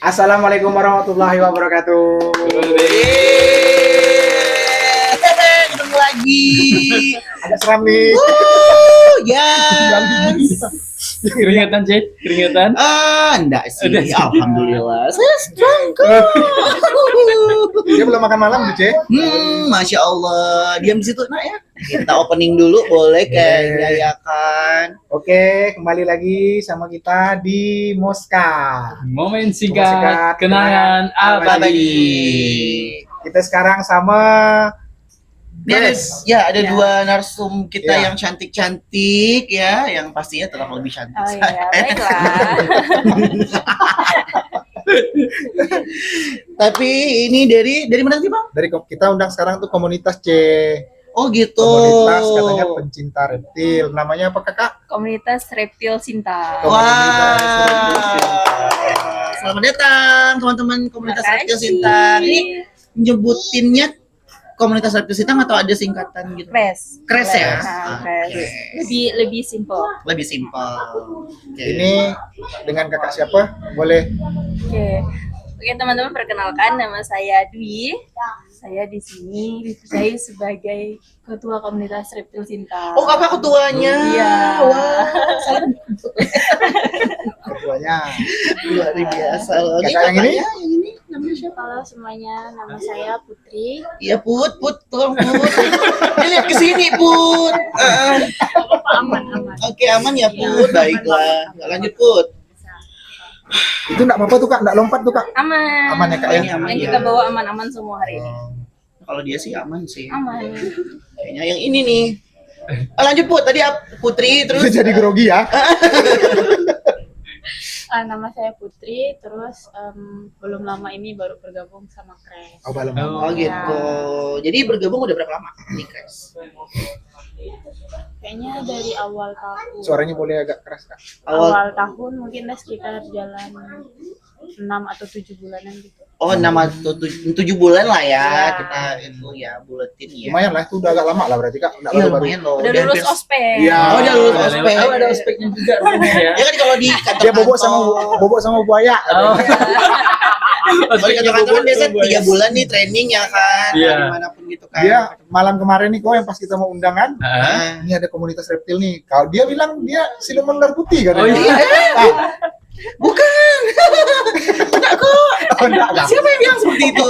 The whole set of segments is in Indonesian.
Assalamualaikum warahmatullahi wabarakatuh. Ketemu lagi. Agak seram nih. Yes. Keringetan, Cek? Keringetan? Enggak sih. Udah sih. Alhamdulillah. Saya strong kok. Dia belum makan malam tuh, Ce. Masya Allah. Diam di situ, nak ya. Kita opening dulu, boleh kayaknya ya kan. Oke, kembali lagi sama kita di Moska. Momen singkat, singkat, kenangan abadi. Kita sekarang sama Yes, ya ada dua narsum kita Ya. yang cantik-cantik ya, yang pastinya telah lebih cantik. Oh iya, baiklah. Tapi ini dari mana sih, Bang? dari kita undang sekarang tuh komunitas C. Oh gitu. Komunitas katanya pencinta reptil. Namanya apa, Kakak? Komunitas Reptil Sinta. Komunitas Reptil Wah. Sinta. Selamat datang teman-teman komunitas Makasih. Reptil Sintang. Ini nyebutinnya komunitas Reptil Sintang atau ada singkatan gitu? Kres. Kres ya? Nah, Kres. Oke. Lebih simple. Lebih simpel. Oke. Ini dengan Kakak siapa? Boleh. Oke teman-teman, perkenalkan nama saya Dwi. Saya di sini dipercayai sebagai ketua komunitas Reptil Sinta. Oh, kakak ketuanya. Iya. Wah, salam. Ketuanya. Luar biasa loh. Kakak yang ini? Yang ini namanya siapa? Halo semuanya, nama saya Putri. Iya, Put, tolong Put. Dia lihat ke sini, Put. Aman. Oke, aman ya, Put. Baiklah. Lanjut, Put. Itu enggak apa-apa tuh, Kak. Enggak lompat tuh, Kak. Aman. Aman ya, Kak, ya? Ini aman, Yang ya. kita bawa aman-aman semua hari ini. Kalau dia sih aman sih. Aman. Kayaknya yang ini nih. Lanjut, Put. Tadi Putri, terus Jadi grogi ya. Nama saya Putri, terus belum lama ini baru bergabung sama Kres. Oh, balem. Oh gitu. Jadi bergabung udah berapa lama nih, Kres? Kayaknya dari awal tahun. Suaranya boleh agak keras, Kak. Awal tahun mungkin sekitar jalan 6 atau 7 bulanan gitu. Oh, 7 bulan lah ya, Ya. kita itu ya buletin ya. Lumayan lah, itu udah agak lama lah berarti, Kak. Enggak Iya, baru-baru. lumayan loh. Udah Dan lulus pers- ospek. Iya. Oh, udah lulus ospek. Oh, ada ospeknya juga rupanya ya. Ya kan kalau di kantor Dia bobok sama buaya. Oh. Kalau di kantor kan biasanya 3 bulan nih training ya kan, Iya. dimanapun gitu kan. Dia malam kemarin nih kok yang pas kita mau undangan, Ah. ini ada komunitas reptil nih. Kalau dia bilang dia siluman ular putih Oh katanya. iya. Bukan. Enggak kok. Oh, enggak, Kak. Siapa yang bilang seperti itu?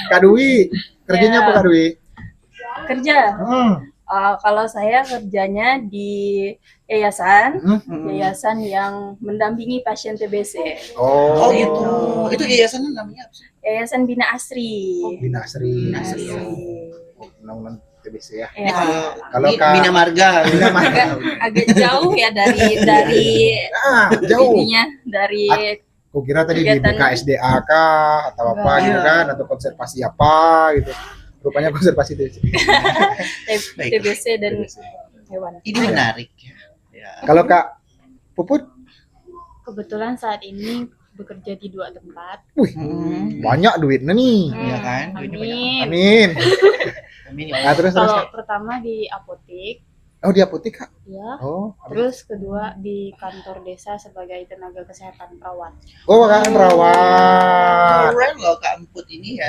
Kak Dwi, kerjanya Ya. apa, Kak Dwi? Kerja. Kalau saya kerjanya di yayasan, yayasan yang mendampingi pasien TBC. Oh, Oh gitu. Itu yayasannya namanya apa sih? Yayasan Bina Asri. Bina Asri. Bina Asri. Undang-undang TBC ya. Ini Ya. kalau Kak- Bina Marga. Agak jauh ya dari Jauh. ininya, dari Kuk kira tadi di Kegiatan- BKSDA kah atau apa Enggak. gitu kan, atau konservasi apa gitu. Rupanya konservasi TBC. Baik. TBC dan hewan. Ini menarik ya. Ya. Kalau Kak Puput, Kebetulan saat ini bekerja di 2 tempat. wih, banyak duitnya nih. Iya kan? Duitnya banyak. Amin. Amin. Amin ya Nah, Allah. terus Kalau Kak. pertama di apotek, Oh, dia putih, Kak. ya. Oh, Terus kedua di kantor desa sebagai tenaga kesehatan perawat. oh, Kak perawat. Keren loh Kak Emput ini ya.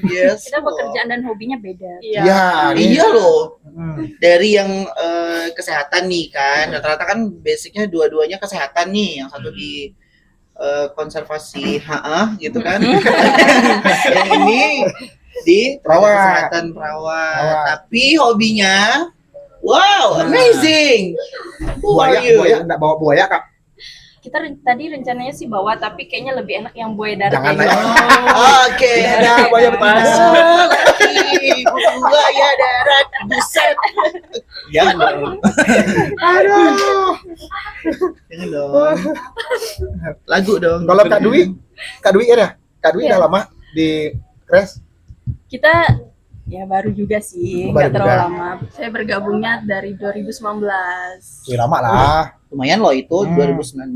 Yes. Kita pekerjaan dan hobinya beda. Iya, nih. Iya loh. Hmm. Dari yang kesehatan nih kan, rata-rata kan basicnya dua-duanya kesehatan nih. Yang satu di konservasi gitu kan. Yang ini di Perawat. kesehatan perawat. Perawat. Tapi hobinya wow, Nah. amazing. Who are you? Buaya enggak bawa buaya, Kak. Kita tadi rencananya sih bawa, tapi kayaknya lebih enak yang buaya darat. Jangan ya. naik. Oke. Tidak ada buaya betina. Buaya darat, buset. Jangan dong. Aduh. Jangan dong. Lagu dong. Kalau Kak Dwi ya? Kak Dwi Iya. udah lama di Kres? Kita ya baru juga sih, Baru nggak terlalu juga. lama. Saya bergabungnya dari 2019. Wih, lama lah. Lumayan loh itu 2019.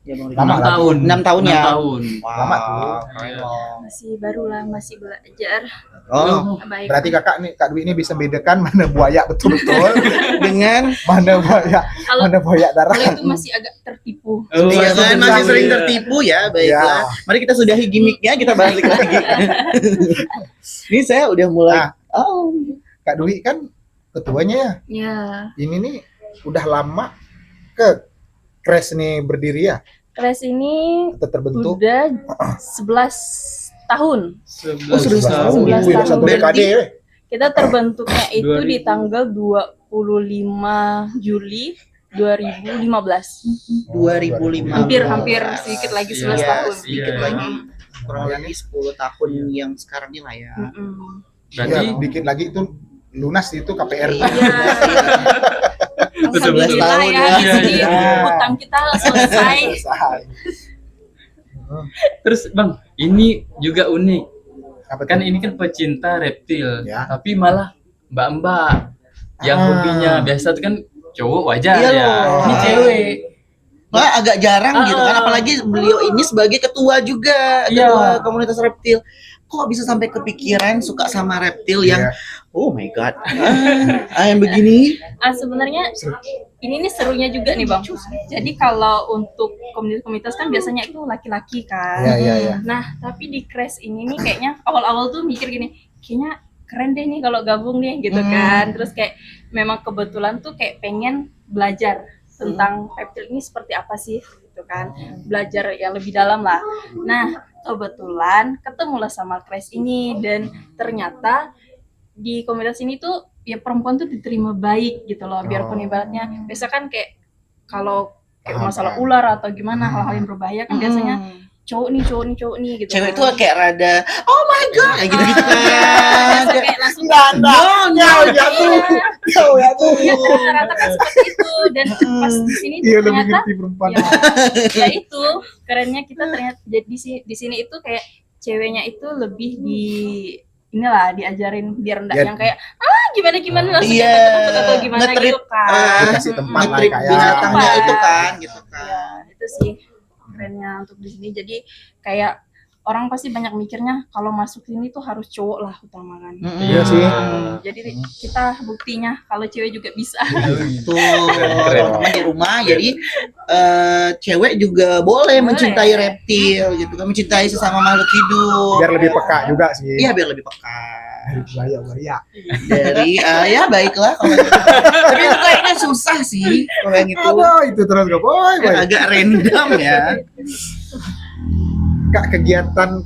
Ya, Bang Lama Rino. lah. 6 tahun ya. 6 tahun. Wow. Lama tuh. keren loh. Masih baru lah, masih belajar. Oh, Baik. Berarti Kak Dwi ini bisa bedakan mana buaya betul-betul, dengan mana buaya darah. Kalau itu masih agak tertipu. Oh, iya kan masih iya. sering tertipu ya. Baiklah. Iya. Mari kita sudahi gimmicknya, kita balik lagi. Ini saya udah mulai. Ah. Oh, Kak Dwi kan ketuanya ya. Ya, Ini nih udah lama ke Crash nih berdiri ya, Crash ini atau terbentuk. udah 11 tahun. 11 Oh, sudah tahun. Wih, udah satu dekade. weh. Kita terbentuknya itu 2000. di tanggal 25 Juli 2015. 2005. Hampir sedikit lagi 11 Iya, tahun. Sedikit Iya. lagi. Kurang lebih 10 tahun yang sekarang ini lah ya. Mm-mm. Berarti Ya, dikit lagi itu lunas itu KPR. Iya. Alhamdulillah 11 tahun ya, ya. jadi Iya. hutang kita selesai. Selesai. terus Bang, ini juga unik. Apa Kan tuh? ini kan pecinta reptil, Ya. tapi malah mbak-mbak yang Ah. hobinya biasa tuh kan cowok wajar Iya ya. loh. Ini cewek. Nah, agak jarang gitu kan, Ah. apalagi beliau ini sebagai ketua juga, Iya. ketua komunitas reptil. Kok bisa sampai kepikiran suka sama reptil yang Iya. oh my god, yang begini? Sebenarnya ini nih serunya juga nih Bang. Jadi kalau untuk komunitas-komunitas kan biasanya itu laki-laki kan. Iya. Nah, tapi di Crash ini nih kayaknya awal-awal tuh mikir gini, kayaknya keren deh nih kalau gabung nih gitu kan. Terus kayak memang kebetulan tuh kayak pengen belajar tentang reptil ini seperti apa sih gitu kan. Belajar yang lebih dalam lah. Nah, kebetulan ketemulah sama Crash ini dan ternyata di komunitas ini tuh ya perempuan tuh diterima baik gitu loh, biarpun ibaratnya biasa kan kayak kalau kayak Paham, masalah paham. ular atau gimana hal-hal yang berbahaya kan biasanya cowok nih gitu. Cewek itu kan. kayak rada oh my god kayak gitu kan. Biasa kayak langsung Ya tuh. Iya, rata-rata kan seperti itu dan pas di sini tuh Iya lebih ternyata ngerti perempuan. ya itu kerennya kita ternyata jadi di sini itu kayak ceweknya itu lebih di inilah diajarin biar enggak Ya. yang kayak gimana langsung Iya, ketuk atau gimana nge-treat, gitu kan. Dikasih tempat lah Nge-trip kayak. binatangnya Apa? itu kan gitu Ya, kan. itu sih kerennya untuk di sini. Jadi kayak orang pasti banyak mikirnya kalau masuk sini tuh harus cowok lah utama kan. Iya sih. Jadi kita buktinya kalau cewek juga bisa. Tuh Keren. teman-teman di rumah jadi cewek juga boleh mencintai reptil gitu kan, mencintai sesama makhluk hidup. Biar lebih peka juga sih. Iya biar lebih peka. Buaya. Dari ya baiklah kalau gitu. Tapi itu kayaknya susah sih kalau yang itu. Aduh, itu terus gak boy. Agak random ya. Kak, kegiatan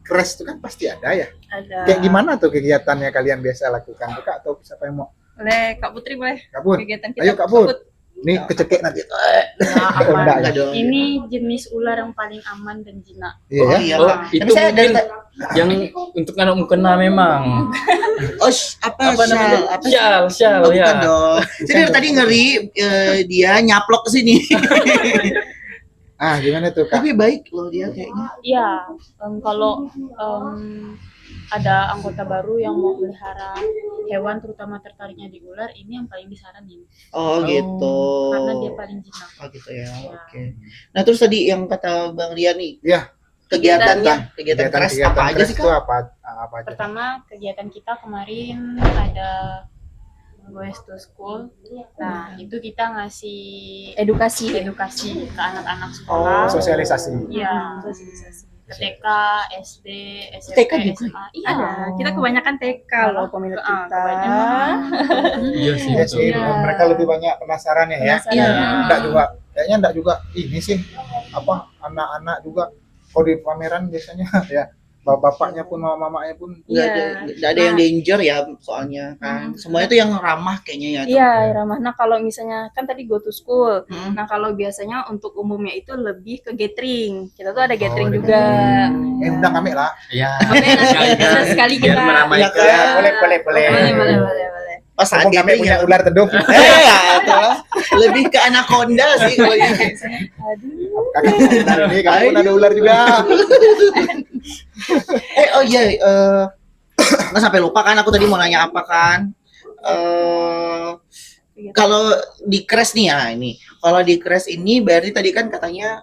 Crash itu kan pasti ada ya. Ada. Kayak gimana tuh kegiatannya kalian biasa lakukan tuh Kak, atau siapa yang mau? Boleh Kak Putri boleh Kak Bun, kegiatan kita. ayo Kak Bun. Nih kecekek nanti. Nah, Oh, enggak apa? ya? dong. Ini jenis ular yang paling aman dan jinak. Iya Oh, ya. iya. Oh, Pak. itu Tapi saya mungkin dari- yang untuk anak mukena memang. apa namanya? apa sih? Syal Oh, ya. bukan dong. Saya dari tadi ngeri dia nyaplok ke sini. Ah, gimana tuh Kak? Tapi baik loh dia kayaknya. Iya, kalau ada anggota baru yang mau melihara hewan terutama tertariknya di ular, ini yang paling disaranin Oh, gitu. karena dia paling jinak. Oh gitu ya. Oke. Nah, terus tadi yang kata Bang Rian nih. Iya. Kegiatannya, kegiatan Crash apa aja sih Crash itu Kak? apa aja? Pertama kegiatan kita kemarin ada Goes to School. Nah, itu kita ngasih Edukasi. edukasi ke anak-anak Oh, sekolah. Sosialisasi. Iya, Sosialisasi. ke TK, SD, SMP, TK juga? SMA. Iya. Ada. Kita kebanyakan TK loh komunitas kita. kebanyakan. Iya sih. Iya betul. sih, Iya. mereka lebih banyak penasarannya ya. Penasaran. Iya. Enggak juga, kayaknya enggak juga ini sih apa anak-anak juga kalau di pameran biasanya ya bapak-bapaknya pun mama-mamanya pun Iya. Nggak ada yang danger ya soalnya kan. Semuanya tuh yang ramah kayaknya ya. Iya, ramah. Nah, kalau misalnya kan tadi go to school. Hmm. Nah, kalau biasanya untuk umumnya itu lebih ke gathering. Kita tuh ada ada gathering juga. undang kami lah. Ya. Oke, nanti sekali Biar kita. meramaikan. Ya, boleh. Boleh. Pas saat Mumpung kami gathering punya ya. ular tedung. Ya, itu lah. Lebih ke anaconda sih kalau ini. Aduh. Kakak ular ini, kami pun ada ular juga. Oh iya, nggak sampai lupa kan aku tadi mau nanya apa kan. kegiatan. Kalau di crash nih ya ini. Kalau di crash ini berarti tadi kan katanya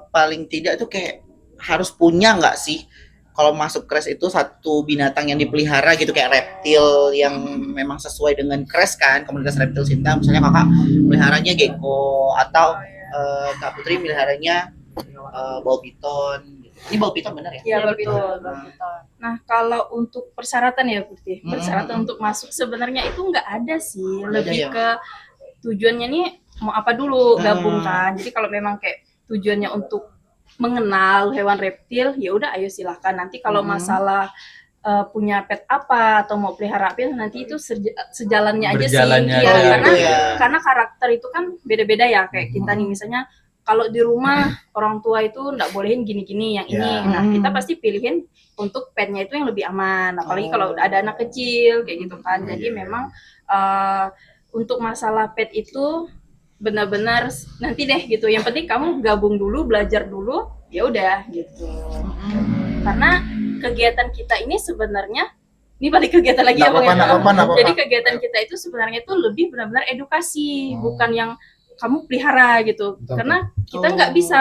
paling tidak tuh kayak harus punya nggak sih? Kalau masuk crash itu satu binatang yang dipelihara gitu kayak reptil yang memang sesuai dengan crash kan, komunitas reptil Sintang. Misalnya kakak peliharanya gecko atau Kak Putri peliharanya bau piton. Ini bau piton benar ya? Iya, betul. Nah, Nah, kalau untuk persyaratan ya Putih, Mm-mm. persyaratan untuk masuk sebenarnya itu nggak ada sih, Nggak ada lebih ya? ke tujuannya nih mau apa dulu gabung Hmm. kan. Jadi kalau memang kayak tujuannya untuk mengenal hewan reptil, ya udah ayo silahkan. Nanti kalau masalah punya pet apa atau mau pelihara apa nanti itu sejalannya aja sih. Berjalannya Iya, aja. karena Iya. karena karakter itu kan beda-beda ya kayak kita nih misalnya kalau di rumah orang tua itu nggak bolehin gini-gini yang ini. Ya. Nah, kita pasti pilihin untuk petnya itu yang lebih aman. Apalagi kalau ada anak kecil kayak gitu kan. Jadi memang untuk masalah pet itu benar-benar nanti deh gitu. Yang penting kamu gabung dulu, belajar dulu, ya udah gitu. Karena kegiatan kita ini sebenarnya ini balik kegiatan lagi Nggak ya Bang, ya? apa-apa, nggak apa-apa. Jadi kegiatan kita itu sebenarnya itu lebih benar-benar edukasi, Oh. bukan yang kamu pelihara gitu. Betul, Karena kita nggak bisa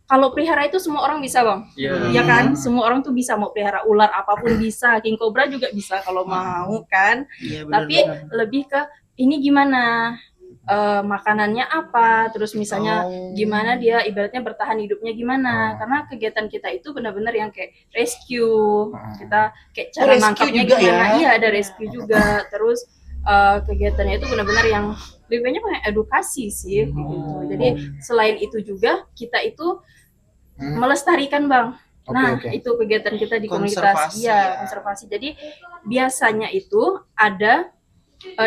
kalau pelihara itu semua orang bisa Bang. Iya. Ya kan? Semua orang tuh bisa mau pelihara ular apapun bisa, king cobra juga bisa kalau mau kan. Iya, Tapi benar-benar. lebih ke ini gimana makanannya apa, terus misalnya gimana dia ibaratnya bertahan hidupnya gimana. Karena kegiatan kita itu benar-benar yang kayak rescue, kita kayak cara rescue nangkapnya juga gimana. ya? Iya, ada rescue juga. Terus kegiatannya itu benar-benar yang lebih banyak kayak edukasi sih gitu. Jadi selain itu juga kita itu melestarikan Bang. Nah, Oke. itu kegiatan kita di komunitas. Konservasi, Iya, ya. konservasi. Jadi biasanya itu ada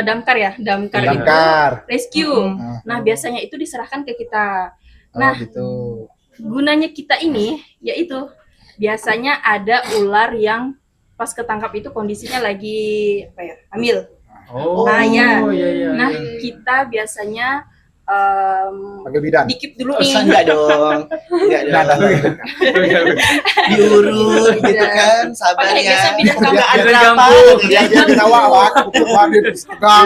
damkar ya, damkar itu Damkar. rescue. Ah. Nah, biasanya itu diserahkan ke kita. Oh, Nah, gitu. gunanya kita ini yaitu biasanya ada ular yang pas ketangkap itu kondisinya lagi apa ya, hamil. Oh, Nah, ya. iya. Nah, kita biasanya Pakai bidan. dikip dulu Oh, nih. enggak dong. Enggak Nggak ada. dong. Diurut gitu kan, sabar Pakai biasa ya. bidang Pembukaan kampung. berapa? Dia ketawa, wah, tegang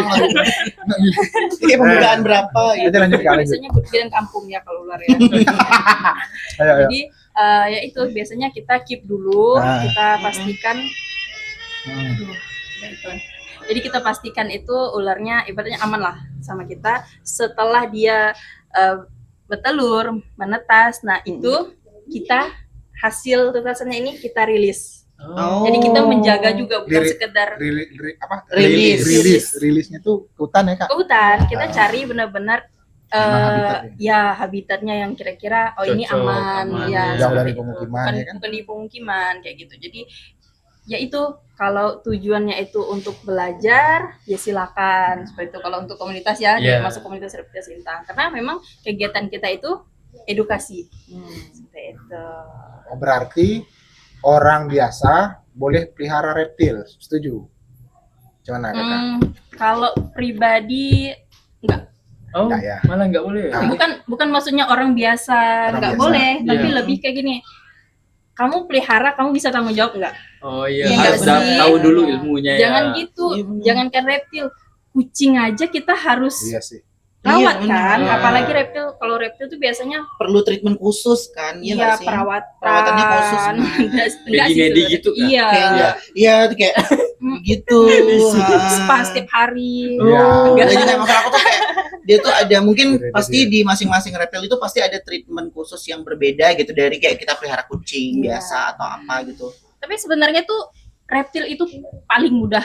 lagi. Ini pembukaan berapa Aja gitu. lanjut kali. Biasanya bidang kampung ya kalau ular ya. Ayo. Jadi ya itu biasanya kita keep dulu, Ah. kita pastikan. Jadi kita pastikan itu ularnya ibaratnya aman lah sama kita. Setelah dia bertelur, menetas, nah itu kita hasil tetasannya ini kita rilis. Oh. Jadi kita menjaga juga bukan Diri- sekedar Rilis. Rilisnya tuh ke hutan ya kak. ke hutan, kita cari benar-benar Mana habitatnya? ya habitatnya yang kira-kira ini Cocok, aman, aman. ya Jauh seperti dari itu. pemukiman, bukan, ya kan? bukan di pemukiman kayak gitu. Jadi ya itu kalau tujuannya itu untuk belajar ya silakan seperti itu. Kalau untuk komunitas ya Iya. masuk komunitas Reptil Sintang karena memang kegiatan kita itu edukasi seperti itu. Oh, berarti orang biasa boleh pelihara reptil, setuju? Gimana kakak? Kalau pribadi enggak. Oh, Enggak ya? malah nggak boleh ya? Bukan maksudnya orang biasa Orang nggak biasa. boleh, tapi Iya. lebih kayak gini. Kamu pelihara, kamu bisa tanggung jawab nggak? Oh iya, Iya harus nggak sih? tahu dulu ilmunya ya. Jangan gitu, Iya, benar. jangankan reptil, kucing aja kita harus Iya sih. rawat Iya, benar. kan. Iya. Apalagi reptil, kalau reptil tuh biasanya Perlu treatment khusus kan? Iya nggak sih? perawatannya khusus, kan? Medi-medi gitu kan? Iya. Kayak enggak. Iya, tuh kayak gitu. Spa setiap hari. Iya. Enggak. Jadi kayak masalah aku tuh kayak dia tuh ada mungkin Beda-beda. pasti di masing-masing reptil itu pasti ada treatment khusus yang berbeda gitu dari kayak kita pelihara kucing Iya. biasa atau apa gitu. Tapi sebenarnya tuh reptil itu paling mudah.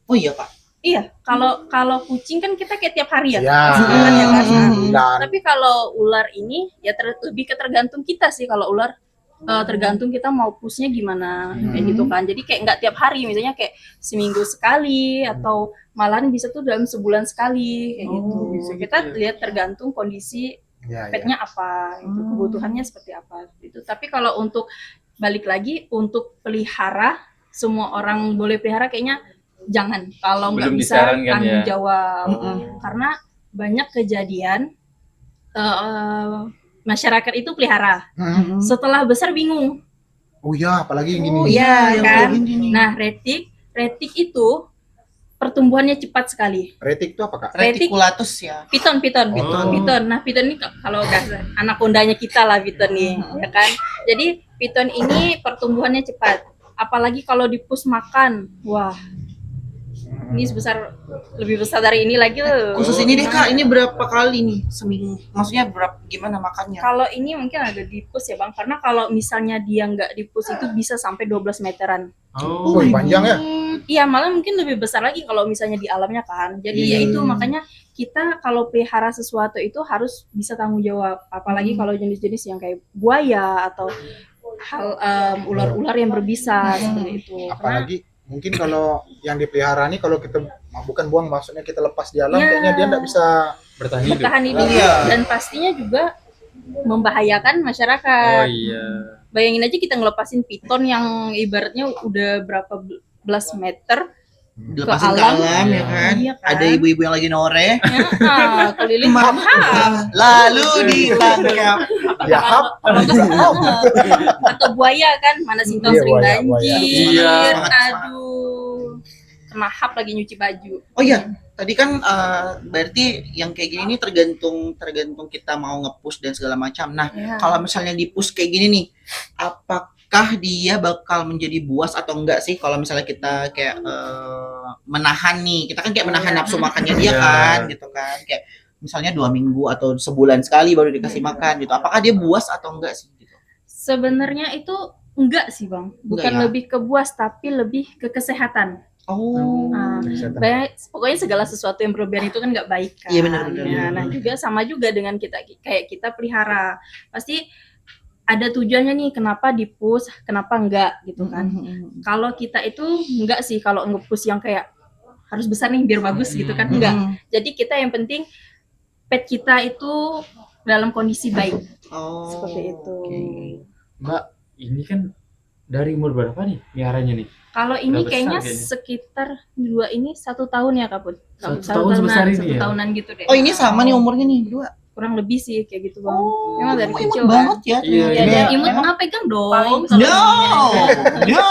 Oh iya Pak. Iya, kalau kucing kan kita kayak tiap hari ya. Iya. kasih makan ya kan. Dan Tapi kalau ular ini ya lebih ke tergantung kita sih. Kalau ular tergantung kita mau pushnya gimana kayak gitu kan. Jadi kayak nggak tiap hari, misalnya kayak seminggu sekali atau malahan bisa tuh dalam sebulan sekali kayak gitu. bisa gitu Kita ya. lihat tergantung kondisi ya, petnya apa, gitu, kebutuhannya seperti apa gitu. Tapi kalau untuk balik lagi untuk pelihara, semua orang boleh pelihara kayaknya jangan kalau nggak Belum bisa disarankan tanggung ya. jawab. Karena banyak kejadian masyarakat itu pelihara. Setelah besar bingung. Oh iya, apalagi yang gini. Oh Iya yang kan? kayak gini nih. Nah, retik itu pertumbuhannya cepat sekali. Retik itu apa, Kak? Reticulatus ya. Piton. Nah, piton ini kalau anakondanya kita lah piton nih, ya kan. Jadi piton ini pertumbuhannya cepat. Apalagi kalau dipus makan, wah, ini lebih besar dari ini lagi loh. Khusus ini deh Kak, ini berapa kali nih seminggu? Maksudnya gimana makannya? Kalau ini mungkin agak dipus ya Bang, karena kalau misalnya dia nggak dipus itu bisa sampai 12 meteran. Oh, Wih, panjang ya. Iya, malah mungkin lebih besar lagi kalau misalnya di alamnya kan. Jadi ya itu makanya kita kalau pelihara sesuatu itu harus bisa tanggung jawab. Apalagi kalau jenis-jenis yang kayak buaya atau ular-ular yang berbisa seperti itu. Apalagi mungkin kalau yang dipelihara nih kalau kita bukan buang, maksudnya kita lepas di alam, Ya. kayaknya dia nggak bisa bertahan hidup. bertahan hidup Iya. dan pastinya juga membahayakan Oh masyarakat. iya. Bayangin aja kita ngelepasin piton yang ibaratnya udah berapa belas meter Dilepasin ke alam. alam ya kan? Iya kan? Ada ibu-ibu yang lagi noreh, Keliling lalu ditangkap. ya hap. atau buaya kan, mana Sintong Iya, sering buaya. banjir, Iya. aduh, kena hap lagi nyuci baju. Oh iya, tadi kan berarti yang kayak gini nih tergantung kita mau nge-push dan segala macam. Nah, Ya. kalau misalnya di-push kayak gini nih, apakah dia bakal menjadi buas atau enggak sih kalau misalnya kita kayak menahan nih, kita kan kayak menahan nafsu makannya dia Iya. kan, gitu kan, kayak misalnya 2 minggu atau sebulan sekali baru dikasih makan gitu. Apakah dia buas atau enggak sih? Gitu. Sebenarnya itu enggak sih Bang, bukan Enggak ya? lebih ke buas tapi lebih ke kesehatan. Oh, Nah, pokoknya segala sesuatu yang berlebihan itu kan nggak baik kan. Iya, benar-benar. Ya, nah juga sama juga dengan kita pelihara, pasti ada tujuannya nih kenapa dipus, kenapa enggak gitu kan. Kalau kita itu enggak sih, kalau ngepus yang kayak harus besar nih biar bagus gitu kan, enggak. Jadi kita yang penting pet kita itu dalam kondisi baik. Oh, Seperti itu. oke. Mbak, ini kan dari umur berapa nih miaranya nih? Kalau ini Udah besar kayaknya kayaknya. sekitar 2 ini 1 tahun ya Kak Put. Satu tahun sebesar ini 1 ya? tahunan gitu deh. Oh, ini sama nih umurnya nih berdua. Kurang lebih sih kayak gitu Bang. Oh, Memang dari imut kecil banget ya. Iya, Ya, Ini- dan imut mah pegang dong. Paling- kalau No, ini. no.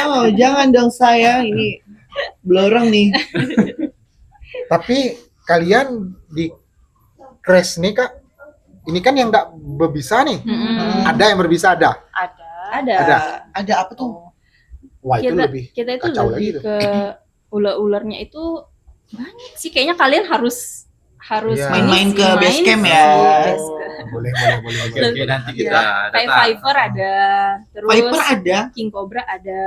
Oh, jangan dong saya ini blorong nih. Tapi kalian di crash nih, Kak, ini kan yang nggak berbisa nih. Mm-mm. Ada yang berbisa, ada. Ada. Ada apa tuh? Wah, itu lebih Kita itu kacau lagi lebih tuh. ke ular-ularnya itu banyak sih. Kayaknya kalian harus Iya. Main-main ke main base camp sih, ya. base camp. boleh. Oke, nanti Iya. kita Kayak datang. Viper ada, terus Viper ada, King Cobra ada,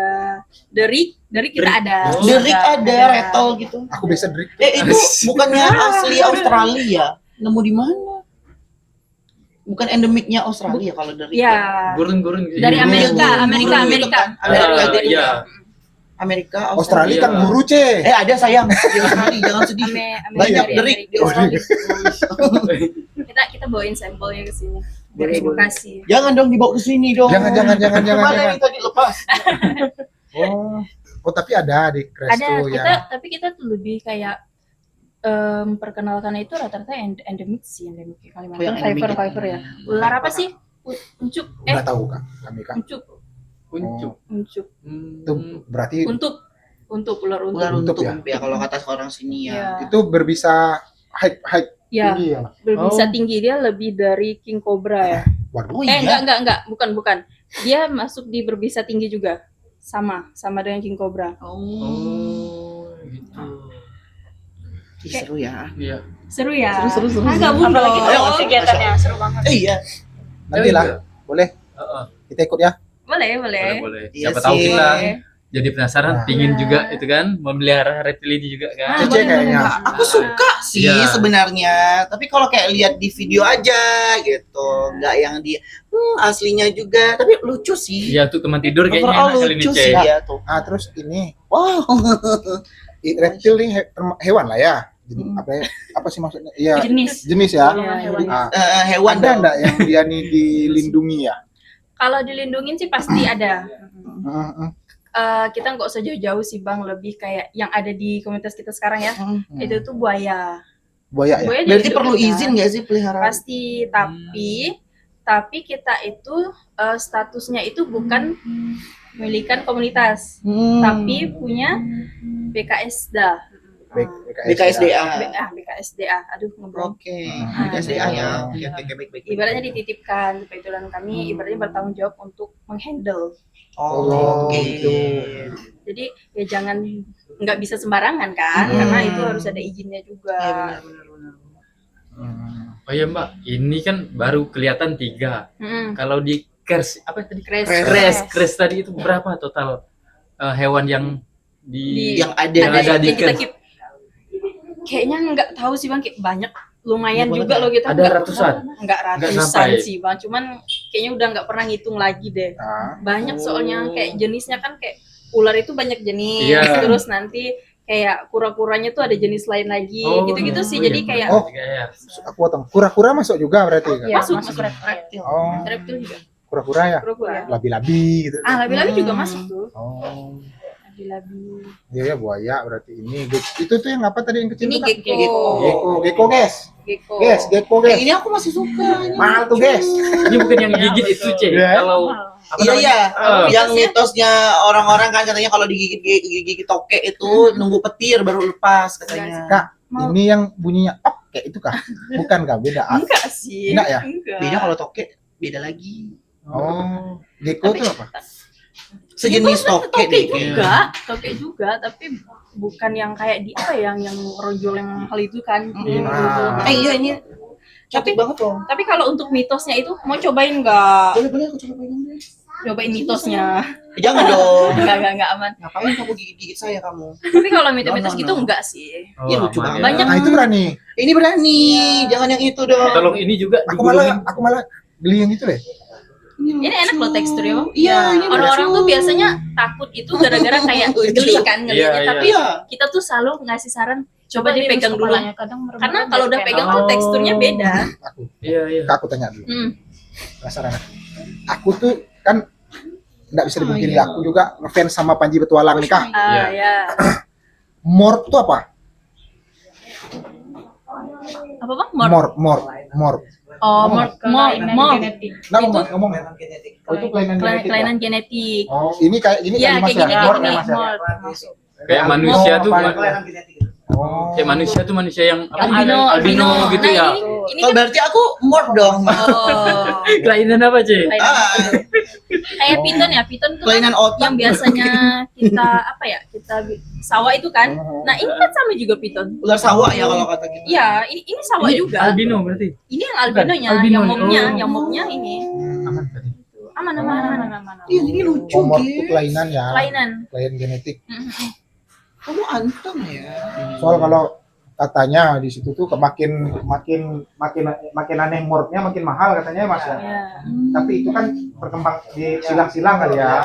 Derik kita ada. Oh. Derrick ada, Retol gitu. Aku bisa drink. Itu bukannya asli Australia? Nemu di mana? Bukan endemiknya Australia kalau Derrick. Ya, Gurun-gurun gitu. dari Iya, Amerika, gurun. Amerika, Gurun gitu Amerika. kan. Amerika Ah, jadi iya. Amerika, Australia Iya. kan guru, Ce. Ada sayang di Australia, jangan sedih. Amerika Banyak dari Derrick di Amerika. Australia. Kita bawain sampelnya ke sini. Boleh, Edukasi. Jangan dong dibawa ke sini dong. Jangan. Kemana ini tadi lepas? Oh, tapi ada di crash Ada tuh kita, yang tapi kita tuh lebih kayak perkenalkan itu rata-rata endemik sih, endemik Oh, Kalimantan. yang endemik ya. Viper ya. Ular apa sih? Uncuk. nggak tahu, Kak. Kami, Kak. Uncuk. Uncuk. Uncuk. Itu berarti Untuk ular untuk. Ular Untuk untuk ya kalau kata orang sini ya. Ya. itu berbisa high Ya, tinggi ya. bisa Oh. tinggi, dia lebih dari King Cobra ya. Waduh. Oh iya. Enggak, bukan. Dia masuk di berbisa tinggi juga. Sama dengan King Cobra. Oh, gitu. Ih, seru ya. Iya. Seru ya? Seru. Agak bun Apalagi dong. kalau kegiatannya seru banget. Iya. Nanti lah, boleh Heeh. kita ikut ya. Boleh. Boleh. Iya Siapa tahu sih. kita Boleh. jadi penasaran, Nah. pingin Iya. juga itu kan memelihara reptil ini juga kan. Ah, Cece boleh, kayaknya. boleh. Aku suka sih Iya. sebenarnya, tapi kalau kayak lihat di video aja gitu, nggak yang di aslinya juga, tapi lucu sih. Iya, untuk teman tidur kayaknya Overall enak kali ini, lucu Cek. sih dia tuh. Ah, terus ini Wow. reptil nih hewan lah ya. Jadi, Hmm. apa sih maksudnya? Iya, Jenis. jenis ya. Iya, hewan. Ah, Hewan ada dong. enggak yang dia nih dilindungi ya? Kalau dilindungin sih pasti ada. Heeh. Kita nggak usah jauh-jauh sih Bang, lebih kayak yang ada di komunitas kita sekarang ya. Hmm. Itu tuh buaya. Buaya ya. Buaya Berarti dilindungi perlu kan? izin nggak sih peliharaan? Pasti, tapi kita itu statusnya itu bukan milikan komunitas, Hmm. tapi punya BKSDA. BKSDA. BKSDA. Aduh, ngobrol. Oke, Ah, BKSDA ya. iya. Oke, baik. Ibaratnya dititipkan, kebetulan kami ibaratnya bertanggung jawab untuk menghandle. Oh, oke. gitu. Jadi ya jangan nggak bisa sembarangan kan, karena itu harus ada izinnya juga. Iya, benar. Oh ya Mbak, ini kan baru kelihatan 3. Mm-mm. Kalau di Kres apa tadi? Kres. Kres tadi itu berapa total hewan yang Yang ada di yang kita Kres? keep. Kayaknya nggak tahu sih bang, kayak banyak, lumayan Banyak juga banget loh kita. Ada ratusan? Nggak Nggak ratusan sampai. sih bang, cuman kayaknya udah nggak pernah ngitung lagi deh. Ah, Banyak Oh. soalnya kayak jenisnya kan kayak ular itu banyak jenis, Iya. terus nanti kayak kura-kuranya tuh ada jenis lain lagi, Oh, gitu-gitu sih. iya. Jadi kayak Oh. Ya. aku potong. Kura-kura masuk juga berarti kan? Iya, masuk masuk reptil. Oh, reptil juga, kura-kura ya? kura-kura. Labi-labi gitu. Labi-labi juga masuk tuh. Oh, Labi-labi. iya ya buaya berarti ini. Itu tuh yang apa tadi yang kecil? Ini tuh, Kak? gecko. Gecko, guys. Gecko. Gecko, Yang guys. ini aku masih suka. Ini Mahal tuh, guys. Ini bukan yang gigit itu, C. Iya. Kalau apa namanya? Iya. Yang mitosnya? mitosnya orang-orang kan katanya kalau digigit toke itu nunggu petir baru lepas katanya. Kak, Mau- ini yang bunyinya kayak itu kah? Bukan kah? Beda. Enggak sih. Enggak ya? Enggak. Beda kalau toke, beda lagi. Oh, gecko Tapi- tuh apa? Sejenis toke Toke deh. juga, tapi bukan yang kayak di apa ya, yang ronjol yang hal itu kan. Ah. Iya ini Tapi- cantik banget loh. Tapi kalau untuk mitosnya itu mau cobain nggak? Boleh aku coba pegang deh. Cobain mitosnya. Jangan dong. Enggak aman. Ngapain kamu gigit-gigit saya kamu? Tapi kalau mitos-mitos No. gitu enggak sih. Oh, Iya, lucu aman banget. ya. Banyak. Nah, itu berani. Ini berani, jangan yang itu dong. Tolong ini juga Aku malah digulungin. beli yang itu deh. Ini enak loh teksturnya, Bang. Iya, ini Orang-orang lucu. tuh biasanya takut itu gara-gara kayak geli kan ngeliatnya, Iya, tapi Iya. kita tuh selalu ngasih saran coba dipegang dulu. Kadang Karena kalau udah pegang tuh Oh. teksturnya beda. Aku, Iya, iya. Kak, aku tanya dulu. Penasaran. Aku tuh kan nggak bisa dipungkiri, iya. aku juga ngefans sama Panji Petualang nih, Kak. Iya. Ya. Mort tuh apa? Apa Bang? Mort. Mort. Oh, mort. Mort. Nah, ngomong. Oh, itu kelainan genetik. ya? Kelainan genetik. Oh, ini kayak gini Iya, kan Mas kayak ya? gini, kayak Mort gini. ya, Mas ya? Mort masuk. Kayak manusia tuh, Oh. kayak manusia tuh manusia yang apa? Albino, gitu nah, ya. Ini Oh, kan berarti aku mort dong. oh, Kelainan apa, C? kelainan. Ah, Kayak piton ya, piton tuh kan kelainan otak. yang biasanya kita apa ya, kita sawah itu kan. Nah, ini kan sama juga piton. Ular sawah ya kalau kata kita. Iya, ini sawah Ini juga. albino berarti. Ini yang albinonya, Albino. yang Oh. mobnya ini. Aman berarti. Aman. Iya, ini lucu, Oh, mort itu Gil. kelainan ya. Kelainan. Kelainan genetik. Kamu anteng ya. Soal kalau katanya di situ tuh makin aneh mortnya makin mahal katanya Mas ya. Ya. Tapi itu kan berkembang di silang-silang kali ya.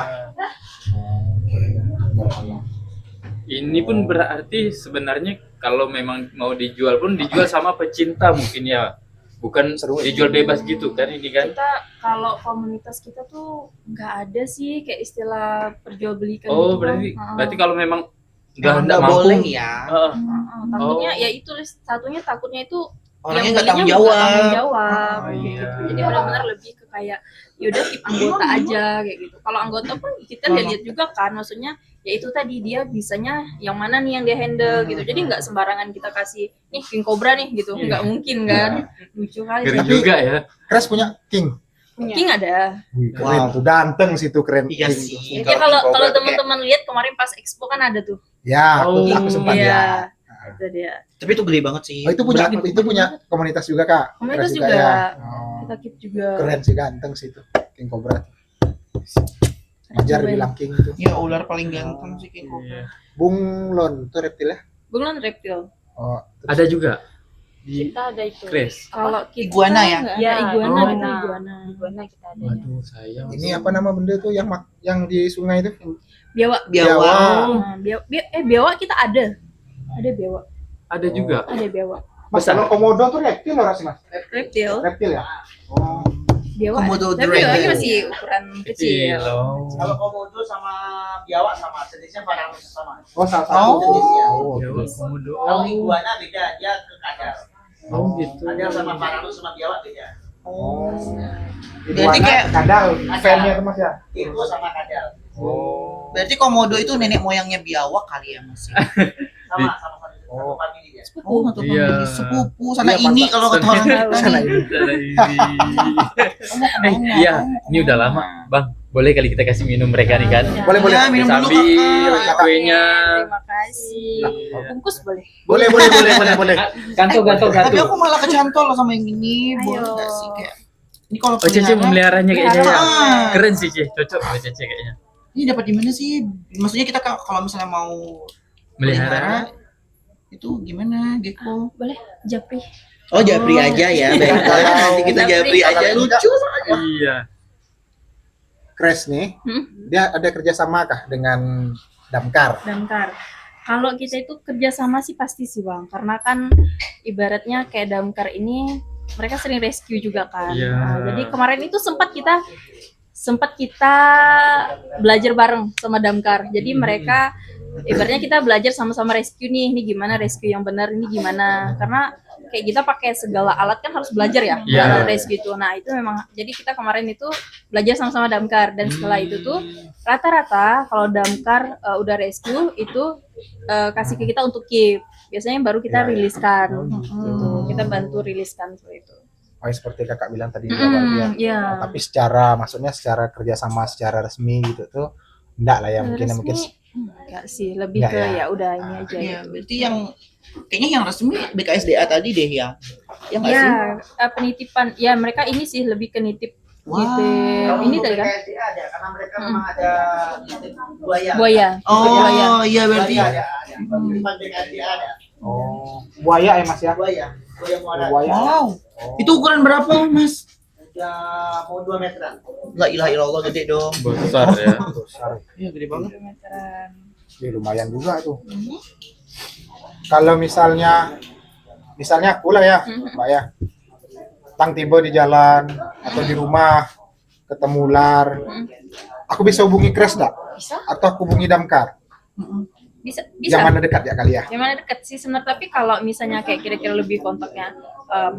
Ini pun berarti sebenarnya kalau memang mau dijual pun dijual sama pecinta mungkin ya. Bukan Seru. dijual bebas gitu kan ini kan. Kita kalau komunitas kita tuh nggak ada sih kayak istilah perjualbelikan Oh, gitu, berarti Bang. berarti kalau memang Nggak nggak mampu. boleh ya. Takutnya Oh. ya itu satunya takutnya itu Orangnya yang nggak tanggung belinya jawab. nggak tanggung jawab Oh, gitu. iya. Jadi benar-benar lebih ke kayak yaudah tip anggota aja kayak gitu. Kalau anggota pun kita lihat juga kan, maksudnya ya itu tadi dia bisanya yang mana nih yang dia handle gitu. Jadi nggak sembarangan kita kasih nih king cobra nih gitu, nggak mungkin kan. Lucu kali. Ngeri Tapi- juga ya. Kres punya king. King ada. Wih, keren tuh, ganteng sih tuh, keren. Iya King sih. tuh. Ya kalau King Cobra kalau tuh teman-teman lihat kemarin pas expo kan ada tuh. Ya, Oh, aku sempat ya. Itu dia. Tapi itu gede banget sih. Oh, itu punya komunitas juga, Kak. Komunitas Kres juga. ya. Oh, Kita keep juga. keren sih, ganteng sih itu. King Cobra. Ajar Cobain. bilang king itu. Ya ular paling ganteng sih King Cobra. Iya. Bunglon itu reptil ya? Bunglon reptil. Oh, terus Ada juga di Kita ada itu. Kres. Kalau kita Iguana ya? nggak Ya, ada iguana, Oh. kita iguana. Iguana kita ada. Waduh, sayang. ini apa nama benda tuh yang di sungai itu? Biawak. Biawak. Oh, Nah, biawak kita ada. Ada biawak. ada juga. Ada biawak. Mas, Besar. kalau komodo tuh reptil loh sih, Mas? Reptil. Reptil ya? Oh. Biawak. Komodo Tapi dragon. biawaknya masih ukuran kecil. Loh. Kalau komodo sama biawak sama, jenisnya Varanus sama. Oh, salah satu Oh. jenisnya. Oh, Ya, terus. komodo. Kalau iguana beda, dia ke kadal. Oh, gitu. Kadal sama Varanus sama biawak beda. Oh. Berarti Iguana, kayak- kadal, fannya tuh Mas ya? Itu sama kadal. Oh. Berarti komodo itu nenek moyangnya biawak kali ya Mas. Sama satu Oh. family dia. Sepupu satu Iya. family, sepupu sana Iya, ini pantas. kalau kata orang kita Sana nih. Iya, ini udah lama, Bang. Boleh kali kita kasih minum mereka nih kan? Boleh, boleh. Ya, minum dulu Sambil Kakak. kuenya. Terima kasih. Bungkus boleh. Boleh. Gantung. Tapi aku malah kecantol sama yang ini. Boleh Ayo. nggak sih kayak ini kalau Oh, Cece pelihara, memeliharanya kayaknya ya. Ah. Keren sih, Cece. Cocok buat Cece kayaknya. ini dapat di mana sih? Maksudnya kita kalau misalnya mau Melihara. itu gimana Gecko? Boleh, Japri. Oh japri aja ya, baiklah. Nanti kita japri aja lucu. Iya. Crash nih, dia ada kerjasama kah dengan Damkar? Damkar. Kalau kita itu kerjasama sih pasti sih Bang, karena kan ibaratnya kayak Damkar ini mereka sering rescue juga kan. Iya. Nah, jadi kemarin itu sempat kita belajar bareng sama Damkar. Jadi mereka ibaratnya kita belajar sama-sama rescue nih, ini gimana rescue yang benar, ini gimana. Karena kayak kita pakai segala alat kan harus belajar ya Iya. dalam rescue itu. Nah, itu memang jadi kita kemarin itu belajar sama-sama Damkar dan setelah itu tuh rata-rata kalau Damkar udah rescue itu kasih ke kita untuk keep. Biasanya baru kita riliskan. Gitu. Kita bantu riliskan seperti itu. Oh, seperti kakak bilang tadi di awal dia. Iya. Tapi maksudnya secara kerjasama secara resmi gitu tuh enggak lah ya, mungkin Enggak sih, lebih Enggak ke ya. ya udah ini aja. Iya, gitu. berarti yang kayaknya yang resmi BKSDA tadi deh ya. Yang nggak sih? Ya, penitipan. Ya, mereka ini sih lebih ke nitip. Wah. Nitip. Ini tadi kan BKSDA ada karena mereka memang ada buaya. buaya. Buaya. Oh iya berarti. Ada. Titipan BKSDA ada. Oh, buaya ya Mas ya? Buaya muara. Buaya. Wow. Itu ukuran berapa Mas? Udah mau 2 meteran. La ilaha illallah gede dong. Besar ya. Besar. Iya gede banget. Kilometeran. Ya, lumayan juga tuh. Kalau misalnya aku lah ya, Mbak ya. Tang tiba di jalan atau di rumah ketemu ular. Aku bisa hubungi Crash enggak? Bisa? Atau aku hubungi Damkar? Bisa. Yang mana dekat ya kali ya? Yang mana dekat sih sebenarnya, tapi kalau misalnya kayak kira-kira lebih kontaknya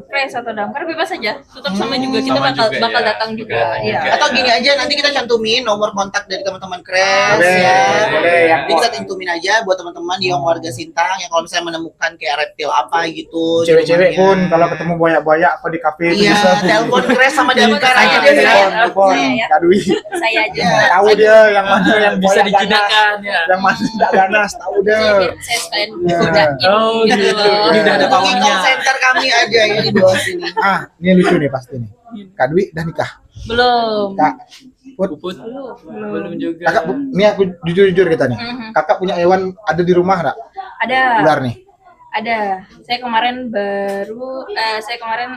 Crash atau Damkar bebas aja. Tetap sama juga kita Sama juga bakal ya. datang juga. Bakal Iya. juga. Atau gini aja nanti kita cantumin nomor kontak dari teman-teman Crash Boleh, ya. boleh. Jadi kita cantumin aja buat teman-teman yang warga Sintang yang kalau misalnya menemukan kayak reptil apa gitu. di Cewek-cewek rumahnya. pun kalau ketemu buaya-buaya apa di kafe itu Iya, bisa telepon Crash sama Damkar aja Saya deh aja. ya. telepon, Ya. Kak Dwi. Saya aja. Iya. Tahu dia yang mana yang Bisa buaya ganas, dijinakan ya. yang mana tidak ganas, tahu dia. Saya sekalian godain Oh, gitu gitu. loh. Ini udah ada Hubungi pawangnya. call center kami aja ya di bawah sini. Ah, ini lucu nih pasti nih. Kak Dwi udah nikah. Belum. Kak, Put, Puput belum juga. kakak, ini aku jujur-jujur kita nih. Kakak punya hewan ada di rumah enggak? Ada. Ular nih. Ada. Saya kemarin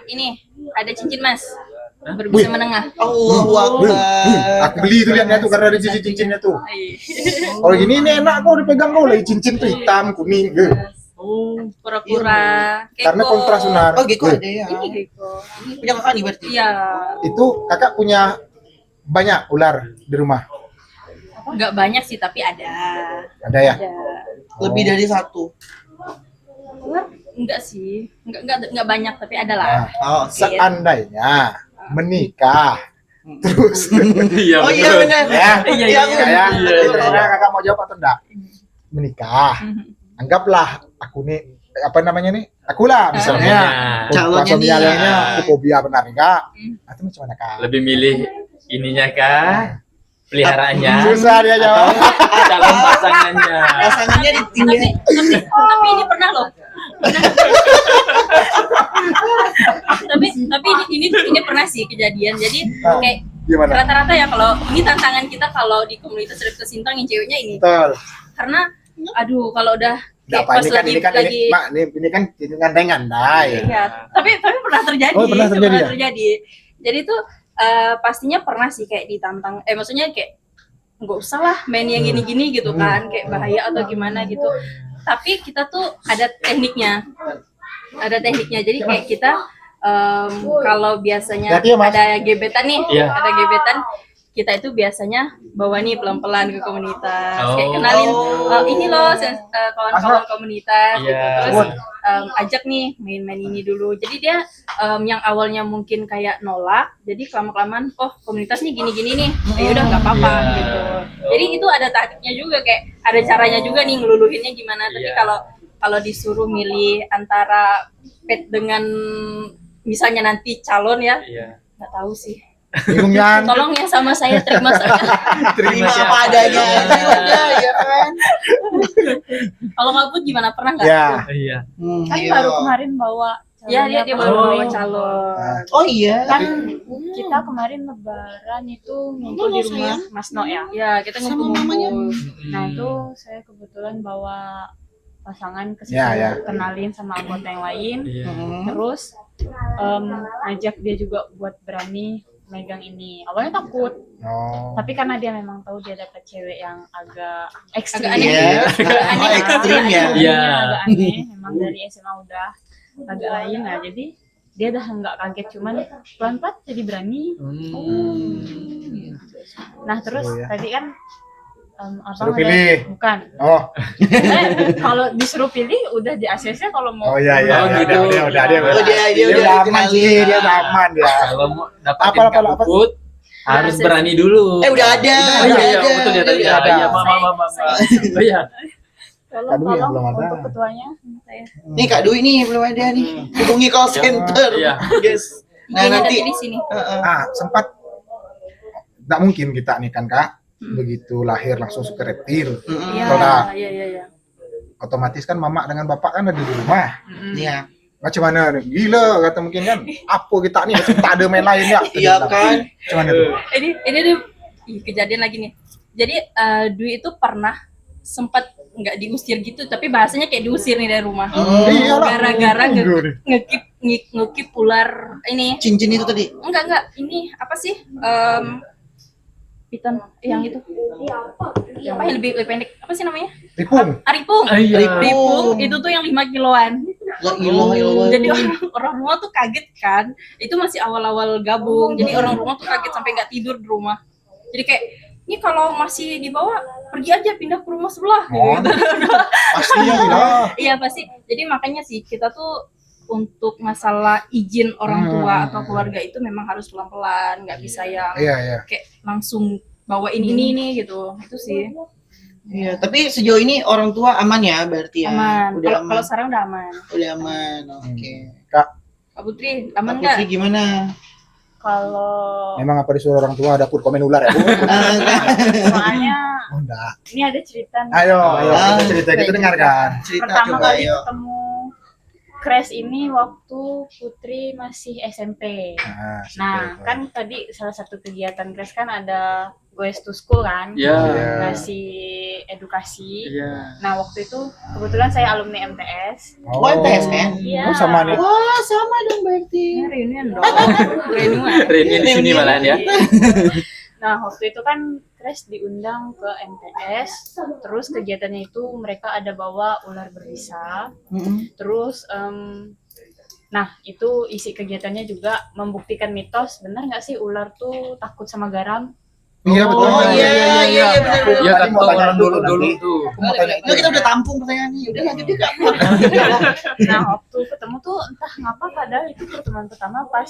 ini ada cincin mas. Berbisa menengah. Allahu Wih, Akbar. aku beli itu lihatnya tuh karena ada cincin-cincinnya tuh. Kalau gini ini enak kok dipegang kau lagi cincin tuh hitam, kuning. Oh, Pura-pura. Karena Gecko. kontras benar. Oh, Gecko ada ya. Ini Gecko. Punya kakak nih berarti. Iya. Itu kakak punya banyak ular di rumah. Enggak banyak sih tapi ada. Ada ya? Ada. Lebih dari satu. Enggak sih. Enggak banyak tapi ada lah. Nah, Oh, seandainya menikah terus iya. Oh iya betul. benar. ya, Iya, ya, iya, ya, iya. terserah kakak mau jawab atau enggak. Menikah, anggaplah aku nih apa namanya nih? Akulah misalnya. Calonnya nih. Calonnya aku fobia benar enggak? Atau macam mana kak? Lebih milih ininya kah? Peliharaannya? Susah dia jawab. Atau calon pasangannya? Pasangannya ditinggal. Tapi ini pernah loh. tapi ini pernah sih kejadian. Jadi kayak Gimana? rata-rata ya kalau ini tantangan kita kalau di komunitas Reptil Sintang yang ceweknya ini. Betul. Karena aduh kalau udah Enggak kayak apa pas ini kan lagi ini kan ini, Mak, ini kan gandengan dah. Ya. Iya, tapi pernah terjadi. Oh, pernah terjadi ya? terjadi. Jadi tuh pastinya pernah sih kayak ditantang. Maksudnya kayak nggak usah lah main yang gini-gini gitu kan, kayak bahaya atau gimana gitu. Tapi kita tuh ada tekniknya. Jadi kayak kita kalau biasanya Hati-hati ya, Mas. ada gebetan nih, Iya. ada gebetan, kita itu biasanya bawa nih pelan-pelan ke komunitas, kayak Oh. kenalin ini loh kawan-kawan komunitas, gitu. Iya. Terus ajak nih main-main ini dulu. Jadi dia yang awalnya mungkin kayak nolak, jadi kelamaan oh komunitasnya gini-gini nih, ya udah nggak apa-apa Iya. gitu. Jadi itu ada tahapnya juga, kayak ada caranya juga nih ngeluluhinnya gimana. Tapi Iya. kalau disuruh milih antara pet dengan misalnya nanti calon ya, Iya. nggak tahu sih. Bingung kan? Tolong yang sama saya terima saja. Terima siapa? apa adanya aja udah ya kan. Kalau nggak pun gimana, pernah nggak? Ya. Iya. Kan Iya. baru kemarin bawa Ya dia calonnya baru Pak bawa Jokowi. calon. Oh iya. Kan kita kemarin lebaran itu ngumpul di rumah Mas No ya. Ya kita Sama mamanya. ngumpul-ngumpul. Nah itu saya kebetulan bawa pasangan ke situ, Ya, ya. kenalin sama anggota yang lain. Iya. Terus ngajak dia juga buat berani megang ini. Awalnya takut, Oh. tapi karena dia memang tahu dia dapat cewek yang agak ekstrim. Agak aneh. Iya. Aneh. Oh, ekstrim ya. Iya. Agak aneh. Memang dari SMA udah agak lain lah. Jadi dia udah nggak kaget, cuman pelan-pelan jadi berani. Nah terus Seru ya. tadi kan abang Suruh ada- pilih. bukan. Oh. Kalau disuruh pilih udah di ACC kalau mau. Oh iya iya. Oh, iya, gitu. Dia udah Oh, dia udah udah aman sih, dikenalin. dia udah aman dia. Kalau mau dapatin Apa, Kak apa? Puput, harus Ada berani dulu. Udah ada. Oh iya, iya, Udah ada. betul ya tadi. Udah ada. Iya, mama. Oh iya. Tolong Aduh, yang belum ada. untuk ketuanya. Saya. Nih Kak Dwi nih belum ada nih. Hubungi call center. Iya. Yes. Nah Kayaknya nanti ada di sini. Sempat nggak mungkin kita nih kan Kak, begitu lahir langsung suka reptil. Iya, Kalau dah- iya. Otomatis kan mama dengan bapak kan ada di rumah. Iya. Macam mana? Gila kata mungkin kan. Apa kita nih tak ada main lain ya? Iya kan? Macam mana tuh? Ini nih kejadian lagi nih. Jadi Dwi itu pernah sempat nggak diusir gitu, tapi bahasanya kayak diusir nih dari rumah. Iyalah. Gara-gara Enggak nih. ngekip ular ini. Cincin itu tadi. Enggak. Ini apa sih? Piton yang itu. Apa yang lebih pendek? Apa sih namanya? Tipung. Aripung. Iya. Ripung itu tuh yang 5 kiloan. La ilaha illallah. Jadi orang rumah tuh kaget kan. Itu masih awal-awal gabung. Jadi orang rumah tuh kaget sampai nggak tidur di rumah. Jadi kayak ini kalau masih dibawa pergi aja pindah ke rumah sebelah. Oh. Gitu. Pasti lah. Iya pasti. Jadi makanya sih kita tuh untuk masalah izin orang tua atau keluarga itu memang harus pelan-pelan, nggak bisa yang Iya. kayak langsung bawain ini gitu. Itu sih Iya, tapi sejauh ini orang tua aman ya berarti ya. aman. Udah Kalau aman. kalau sekarang udah aman. Udah aman. Oke. Kak, Kak Putri aman Kak nggak? Putri gimana? Kalau memang apa disuruh orang tua dapur komen ular ya? Bu? soalnya Oh, enggak. ini ada cerita nih. Ayo, kita cerita kita dengarkan. Cerita Pertama coba kali ayo. ketemu Crash ini waktu Putri masih SMP. Nah, kan tadi salah satu kegiatan Crash kan ada Goes to School kan, Iya. ngasih edukasi. Iya. Nah, waktu itu kebetulan saya alumni MTS. Oh, MTSN? Iya. Oh, sama nih. Wah, sama dong berarti. Ini reunian dong. Reunian. Reunian di sini malahan ya. Nah, waktu itu kan Crash diundang ke MTS, terus kegiatannya itu mereka ada bawa ular berbisa, terus nah itu isi kegiatannya juga membuktikan mitos, benar nggak sih ular tuh takut sama garam? Iya betul. Oh, iya, benar, benar. Ya kan Tadi mau tuh tanya orang dulu dulu nanti. tuh. Aku mau tanya. Nah, kita udah tampung pertanyaannya. Udah lanjut deh, Kak. Nah, waktu ketemu tuh entah ngapa padahal itu pertemuan pertama pas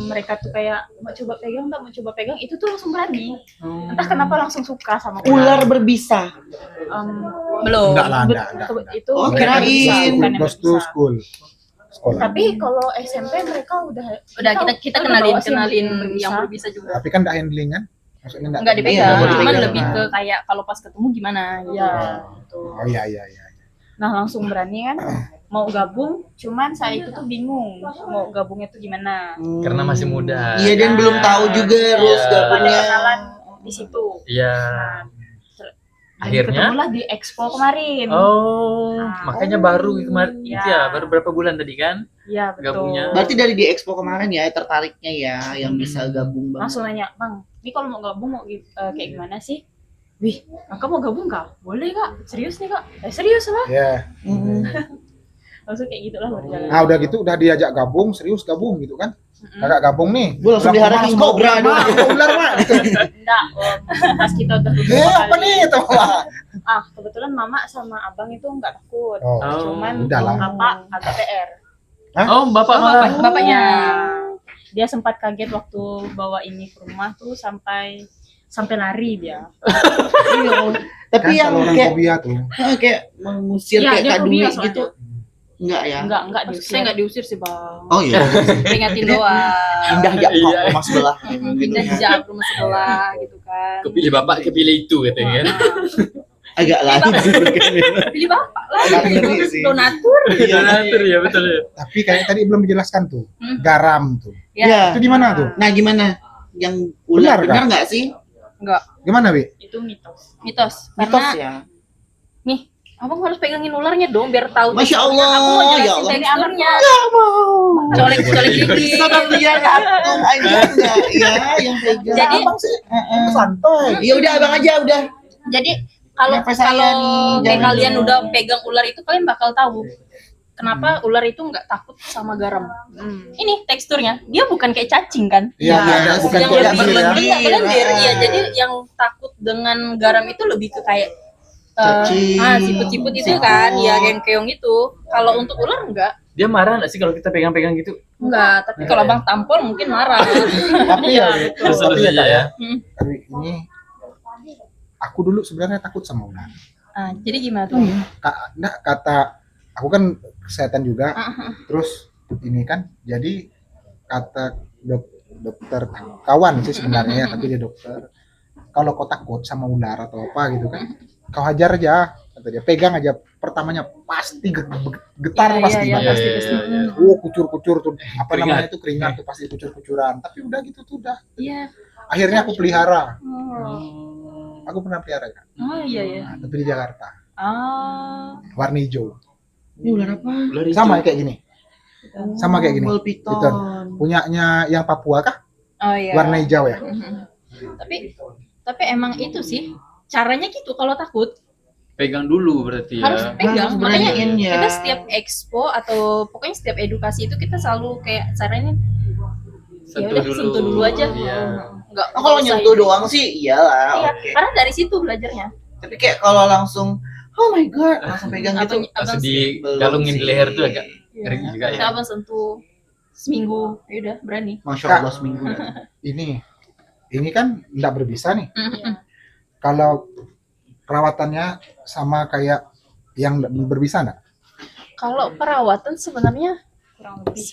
mereka tuh kayak mau coba pegang, itu tuh langsung berani. Entah kenapa langsung suka sama Ular berbisa. Belum. Enggak lah, Bet- enggak. Itu Oh, mereka kirain. bisa, bukan yang Close to berbisa. school. Sekolah. Tapi kalau SMP mereka udah Kita udah bawa sih kenalin berbisa. yang berbisa juga. Tapi kan enggak handling kan? Maksudnya Enggak Iya, dipegang, nggak cuman dipegang. lebih ke kayak kalau pas ketemu gimana gitu. Ya, gitu. Oh iya. Nah langsung berani kan mau gabung, cuman saya itu tuh bingung mau gabungnya tuh gimana. Karena masih muda. Iya, dan belum tahu juga rules Iya. Ada gabungnya. kenalan di situ. Iya. Nah, Akhirnya? ketemulah di expo kemarin. Oh, Nah. makanya baru kemarin Iya. itu ya, baru berapa bulan tadi kan? Iya betul. Gabungnya. Berarti dari di expo kemarin ya tertariknya ya yang bisa gabung banget. Langsung nanya, Bang, ini kalau mau gabung mau kayak gimana sih? Wih, kakak mau gabung kak? Boleh kak? Serius nih kak? Serius lah. Iya. Mhm. Maksudnya kayak gitulah berjalan. Nah udah gitu udah diajak gabung, serius gabung gitu kan. Kakak gabung nih. Gue langsung Bilang, pelihara king cobra "Mak, dong." ada ular mak. Gitu. Enggak, pas kita udah Apa nih itu mak? kebetulan mama sama abang itu nggak takut. Oh, Cuman udahlah. apa agak PR. Oh, bapak. Bapaknya. Dia sempat kaget waktu bawa ini ke rumah tuh sampai lari dia. Tapi Kan yang kalau orang kayak fobia tuh. kayak mengusir Iya, kayak dia Kak fobia Dwi soalnya. gitu. Enggak ya? Enggak Saya diusir. nggak diusir sih bang. Oh iya. Peringatin doang. Pindah ya ke Iya. rumah sebelah gitu Pindah ya. jam rumah sebelah gitu kan. Kepilih bapak, kepilih itu katanya kan. Agak lari. Pilih bapak lah. Agak ngeri sih. Donatur. Donatur ya betul ya. Tapi kayak tadi belum dijelaskan tuh. Garam tuh. Ya. Itu di mana tuh? Nah, gimana? Yang ular Benar, benar Kak? nggak sih? Enggak. Gimana, Bi? Itu mitos. Mitos. Mitos Karena ya. nih, abang harus pegangin ularnya dong biar tahu. Masya teksturnya. Allah, Aku mau ya jelasin Allah. teksturnya. Boleh, Colek dikit. Bisa kan dia atom aja enggak? Ya, yang pegang. Jadi- Abang sih santai. Ya udah abang aja udah. Jadi kalau Kenapa saya kalau nih? kayak Jangan kalian dong. udah pegang ular itu kalian bakal tahu kenapa ular itu nggak takut sama garam. Ini teksturnya, dia bukan kayak cacing kan? Iya, Ya, iya, bukan yang kayak tidak lebih lendir ya. berlendir. lendir. Iya, Ah. jadi yang takut dengan garam itu lebih ke kayak Cacing. siput-siput itu kan, ya keong-keong itu. Kalau untuk ular enggak, Dia marah nggak sih kalau kita pegang-pegang gitu? enggak. Tapi kalau abang tampol mungkin marah. Tapi ya, Terus tapi ya, saja Kak, ya. Hmm. Tapi ini aku dulu sebenarnya takut sama ular. Jadi gimana tuh? Enggak, kata aku kan kesehatan juga. Ah, Terus ini kan jadi kata dokter kawan sih sebenarnya ya, tapi dia dokter. Kalau kau takut sama ular atau apa gitu kan, kau hajar aja, kata dia. Pegang aja, pertamanya pasti getar Iya, pasti iya, badan. pasti. Kucur-kucur tuh, apa Keringat. namanya itu keringat tuh pasti kucur-kucuran. Tapi udah gitu tuh udah. Iya. Akhirnya aku pelihara. Oh. Aku pernah pelihara kan, Oh iya ya. nah, tapi di Jakarta, Ah. warna hijau. Ini ular apa? Ular hijau. Sama kayak gini, sama kayak gini. Ball python. Python. Punyanya yang Papua kah? Oh iya. Warna hijau ya. Tapi emang itu sih caranya gitu kalau takut Pegang dulu berarti ya. harus pegang. Harus Makanya beraniin ya. kita setiap expo atau pokoknya setiap edukasi itu kita selalu kayak saranin ya udah sentuh dulu aja. Iya. Enggak. Oh, kalau nyentuh doang sih iyalah, Iya, oke. karena dari situ belajarnya. Tapi kayak kalau langsung oh my god, langsung pegang gitu. Langsung digalungin di leher tuh agak ngeri juga ya. Kita abang sentuh seminggu, ya udah berani. Masya Allah seminggu. Ini kan nggak berbisa nih. Kalau perawatannya sama kayak yang berbisa nggak? Kalau perawatan sebenarnya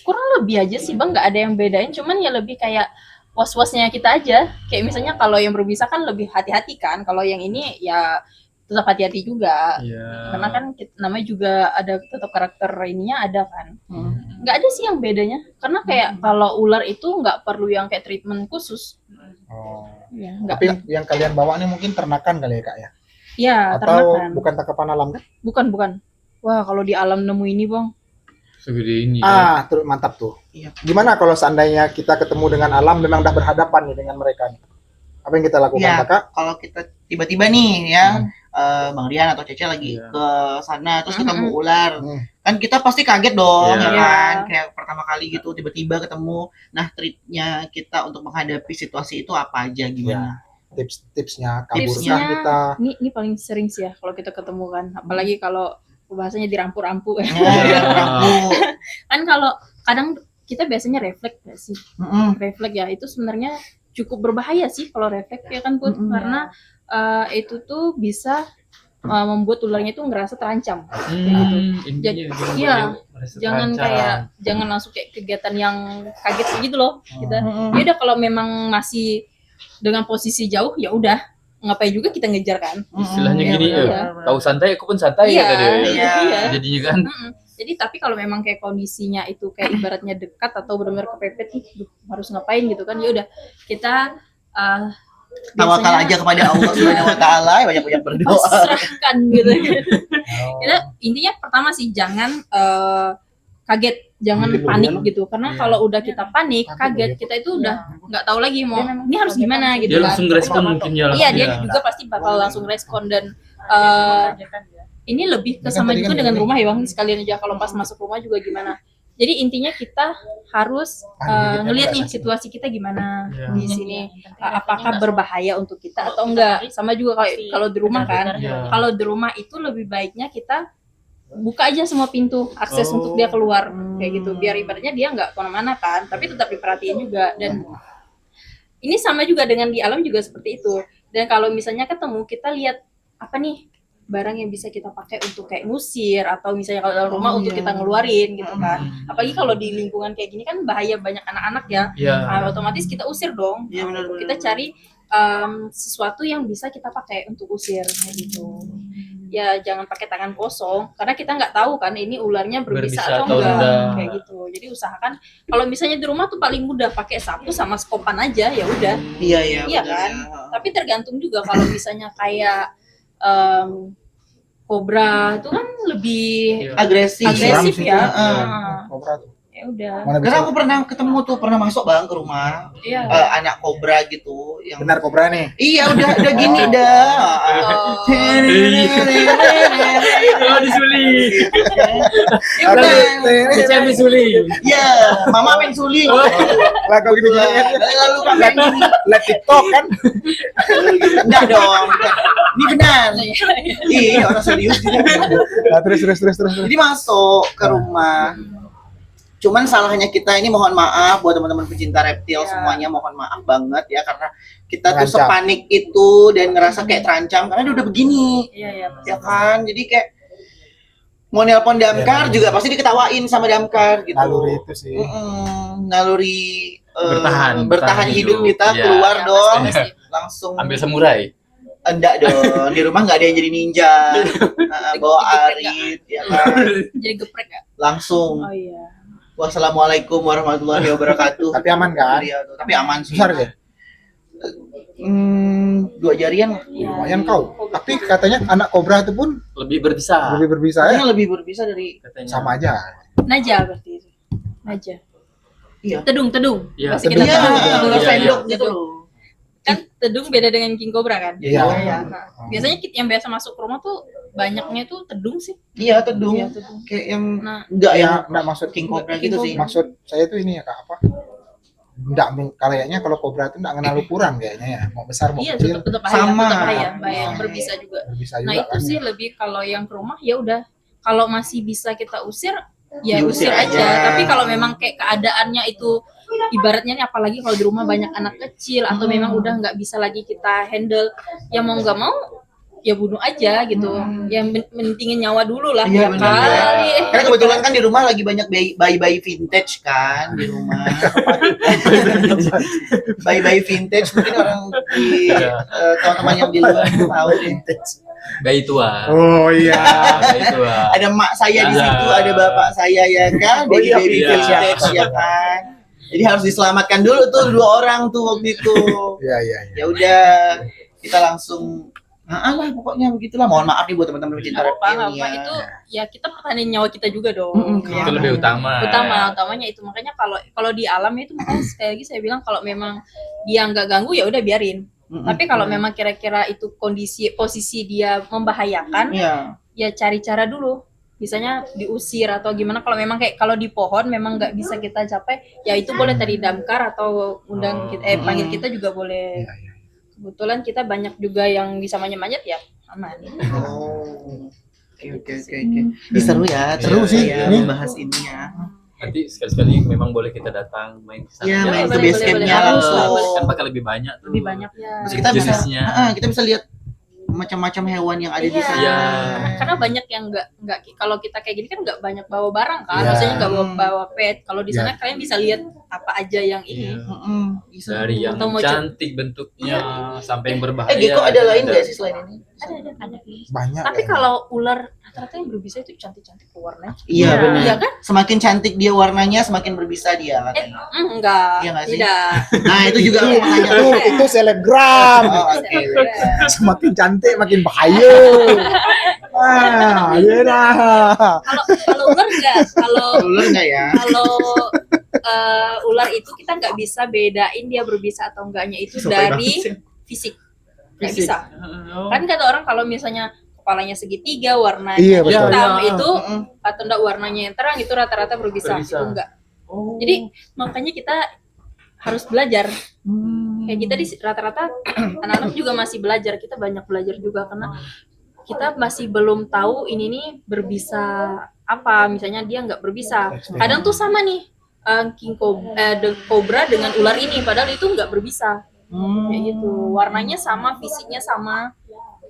kurang lebih aja sih bang, nggak ada yang bedain, cuman ya lebih kayak was-wasnya kita aja. Kayak misalnya kalau yang berbisa kan lebih hati-hati kan, kalau yang ini ya tetap hati-hati juga. Iya. Karena kan namanya juga ada tetap karakter ininya ada kan. Nggak ada sih yang bedanya. Karena kayak kalau ular itu nggak perlu yang kayak treatment khusus. Oh. Ya, nggak. Tapi yang kalian bawa ini mungkin ternakan kali ya kak ya? Ya, Atau ternakan. bukan tangkapan alam kan? Bukan. Wah, kalau di alam nemu ini bang. Segede ini. kan. Terus mantap tuh. Iya. Gimana kalau seandainya kita ketemu dengan alam memang udah berhadapan nih dengan mereka nih? Apa yang kita lakukan Iya. kakak? Kalau kita tiba-tiba nih ya, Bang Rian atau Cece lagi Iya. ke sana terus ketemu ular, Hmm. kan kita pasti kaget dong, Iya. ya kan? Kayak pertama kali gitu tiba-tiba ketemu. Nah, triknya kita untuk menghadapi situasi itu apa aja gimana? Tips-tipsnya, kaburnya Tipsnya, kita. ini paling sering sih ya kalau kita ketemu kan. Apalagi kalau bahasanya dirampu-rampu. Ya, ragu. Kan kalau kadang kita biasanya refleks nggak sih? Mm-mm. Refleks ya, itu sebenarnya cukup berbahaya sih kalau refleks ya kan Put. Karena itu tuh bisa membuat ularnya itu ngerasa terancam. Intinya Iya, merasa Jangan terancam. kayak jangan langsung kayak kegiatan yang kaget gitu loh. Kita ya udah kalau memang masih dengan posisi jauh ya udah ngapain juga kita ngejar kan. istilahnya Iya, gini benar. ya. Kau santai aku pun santai Iya, kata dia. iya. iya. Jadinya kan Mm-mm. Jadi tapi kalau memang kayak kondisinya itu kayak ibaratnya dekat atau benar-benar kepepet nih, duh, harus ngapain gitu kan? Ya udah kita Tawakal biasanya aja kepada Allah Subhanahu wa taala, banyak-banyak berdoa. pasrahkan gitu. Oh. Kita intinya pertama sih jangan kaget, jangan Mungkin panik dulu ya, gitu. Karena Iya. kalau udah kita panik, Takut kaget, ya. kita itu udah nggak tahu lagi mau ini harus gimana gitu dia kan. langsung respon mungkin ya. Iya, langsung dia ya. juga pasti bakal langsung respon dan ini lebih ke Ini kan sama tadi juga kan dengan ini. rumah ya bang, sekalian aja kalau pas masuk rumah juga gimana. Jadi intinya kita harus ngelihat nih situasi kita gimana Iya. di sini. Apakah berbahaya untuk kita atau enggak. Sama juga kayak kalau di rumah kan. Iya. Kalau di rumah itu lebih baiknya kita buka aja semua pintu akses Oh. untuk dia keluar kayak gitu. Biar ibaratnya dia nggak kemana-mana kan, tapi tetap diperhatiin juga. Dan ini sama juga dengan di alam juga seperti itu. Dan kalau misalnya ketemu kita lihat apa nih barang yang bisa kita pakai untuk kayak ngusir atau misalnya kalau dalam rumah Oh, untuk iya. kita ngeluarin gitu kan. Apalagi kalau di lingkungan kayak gini kan bahaya banyak anak-anak ya. Iya. Otomatis kita usir dong. Iya, benar, benar, Kita benar. cari sesuatu yang bisa kita pakai untuk usir kayak gitu. Ya jangan pakai tangan kosong karena kita nggak tahu kan ini ularnya berbisa atau enggak kayak gitu. Jadi usahakan kalau misalnya di rumah tuh paling mudah pakai sapu sama skopan aja ya udah. Iya, iya. Iya benar, kan? ya. Tapi tergantung juga kalau misalnya kayak kobra itu kan lebih Agresif. agresif sih ya. itu. Nah, Kobra tuh. ya udah. Mana Karena bisa? aku pernah ketemu tuh, pernah masuk bang ke rumah Iya. anak kobra gitu yang Benar kobra nih. iya udah gini dah. Oh, Oh, disuling. Ya udah. Saya disuling. Ya, mama pengen suling. Lah kau gini kan. Lalu kan pengen gini. Lah TikTok kan. Enggak dong. Ini benar. Iya, orang serius gitu. Nah, terus. Jadi masuk ke rumah. Cuman salahnya kita ini mohon maaf buat teman-teman pecinta reptil Ya. semuanya, mohon maaf banget ya karena kita tuh Terancam. sepanik itu dan ngerasa kayak terancam karena dia udah begini. Iya ya. Ya kan? Jadi kayak mau nelpon damkar juga pasti diketawain sama damkar gitu. Naluri itu sih. Naluri Bertahan hidup hidup. kita Iya. keluar Ya, dong. pasti. Langsung Ambil samurai. enggak dong. Di rumah nggak ada yang jadi ninja. Bawa arit ya kan. Jadi geprek ya. Langsung. Oh iya. Wassalamualaikum warahmatullahi wabarakatuh. Tapi aman kan? Iya, tapi aman sih. Besar ya? 2 jarian lah. Lumayan kau. Tapi katanya anak kobra itu pun Lebih berbisa. lebih berbisa ya. Katanya lebih berbisa dari Katanya. Sama aja. Naja berarti itu. Naja. Iya. Tedung. Iya. Pasti Tedung. kita Iya, tahu. Iya, ular iya, sendok iya. gitu loh. Kan tedung beda dengan king cobra kan? Iya. Nah, biasanya yang biasa masuk ke rumah tuh banyaknya tuh tedung sih. Iya, tedung. Iya, tedung. Kayak yang Nah, enggak Ya, yang enggak maksud king cobra King gitu cobra. sih. maksud saya tuh ini ya Kak apa? Enggak kayaknya kalau kobra itu enggak kenal ukuran kayaknya ya. Mau besar mau iya kecil tetap bahaya, Sama. tetap bahaya yang berbisa juga. berbisa Nah juga itu kan. sih lebih kalau yang ke rumah ya udah kalau masih bisa kita usir ya Diusir usir aja. aja. Tapi kalau memang kayak keadaannya itu ibaratnya nih apalagi kalau di rumah banyak anak kecil atau memang udah nggak bisa lagi kita handle ya mau nggak mau ya bunuh aja gitu. Yang mentingin nyawa dulu lah Iya, ya benar. kali. Karena kebetulan kan di rumah lagi banyak bayi-bayi vintage kan di rumah. Bayi-bayi vintage mungkin orang di teman-teman yang di luar tahu deh. Bayi tua. Oh iya. Bayi tua. Ada mak saya di Iya. situ, ada bapak saya ya kan, Oh iya, baby iya. vintage ya kan. Jadi harus diselamatkan dulu tuh 2 orang tuh waktu itu. Iya iya. Ya udah kita langsung lah pokoknya begitulah. Mohon maaf nih buat teman-teman pecinta Nggak reptil apa-apa, ya. itu ya kita pertahanin nyawa kita juga dong. Ya Itu kan? lebih utama. Utamanya itu makanya kalau di alam itu makanya sekali lagi saya bilang kalau memang dia nggak ganggu ya udah biarin. Tapi kalau memang kira-kira itu posisi dia membahayakan Iya. ya cari cara dulu. Misalnya diusir atau gimana kalau memang kayak kalau di pohon memang nggak bisa kita capai ya itu boleh tadi damkar atau undang kita panggil kita juga boleh. Iya, iya. Kebetulan kita banyak juga yang bisa manjat-manjat ya aman. Oh. Oke. Ini seru ya. Seru sih, ya, ini. membahas ini ya. Nanti sekali-sekali memang boleh kita datang main ke sana. Iya, main ke boleh, base boleh, camp-nya boleh. langsung. Kan bakal lebih banyak tuh. Lebih banyak ya. Terus kita bisa Jenisnya. kita bisa lihat macam-macam hewan yang ada di Iya. sana. Iya. Karena banyak yang nggak kalau kita kayak gini kan nggak banyak bawa barang kan, Iya. maksudnya nggak bawa pet. Kalau di sana Iya. kalian bisa lihat apa aja yang ini. Iya. Bisa. Dari yang Atau mau cantik bentuknya sampai yang berbahaya. Gecko ada lain nggak sih selain ini? Ada. Banyak. Tapi kayaknya. kalau ular rata-rata yang berbisa itu cantik-cantik warnanya. Iya, benar. Iya kan? Semakin cantik dia warnanya, semakin berbisa dia katanya. Enggak. Iya nggak sih? Tidak. Nah, itu juga aku mau tanya. itu selebgram. Oh, oke. Semakin cantik makin bahaya. Iya dah. Kalau ular enggak. Kalau Ular nggak ya? kalau ular itu kita nggak bisa bedain dia berbisa atau enggaknya itu Sampai dari banget sih. fisik. Nggak bisa. Oh. Kan kata orang kalau misalnya kepalanya segitiga, warnanya Iya, betul. hitam Iya, itu Mm-mm. atau enggak warnanya yang terang itu rata-rata berbisa. Berbisa. Itu enggak. Oh. Jadi makanya kita harus belajar. Hmm. Kayak kita di rata-rata anak-anak juga masih belajar. Kita banyak belajar juga karena kita masih belum tahu ini nih berbisa apa. Misalnya dia nggak berbisa. Kadang tuh sama nih cobra dengan ular ini, padahal itu nggak berbisa. Kayak gitu. Warnanya sama, fisiknya sama.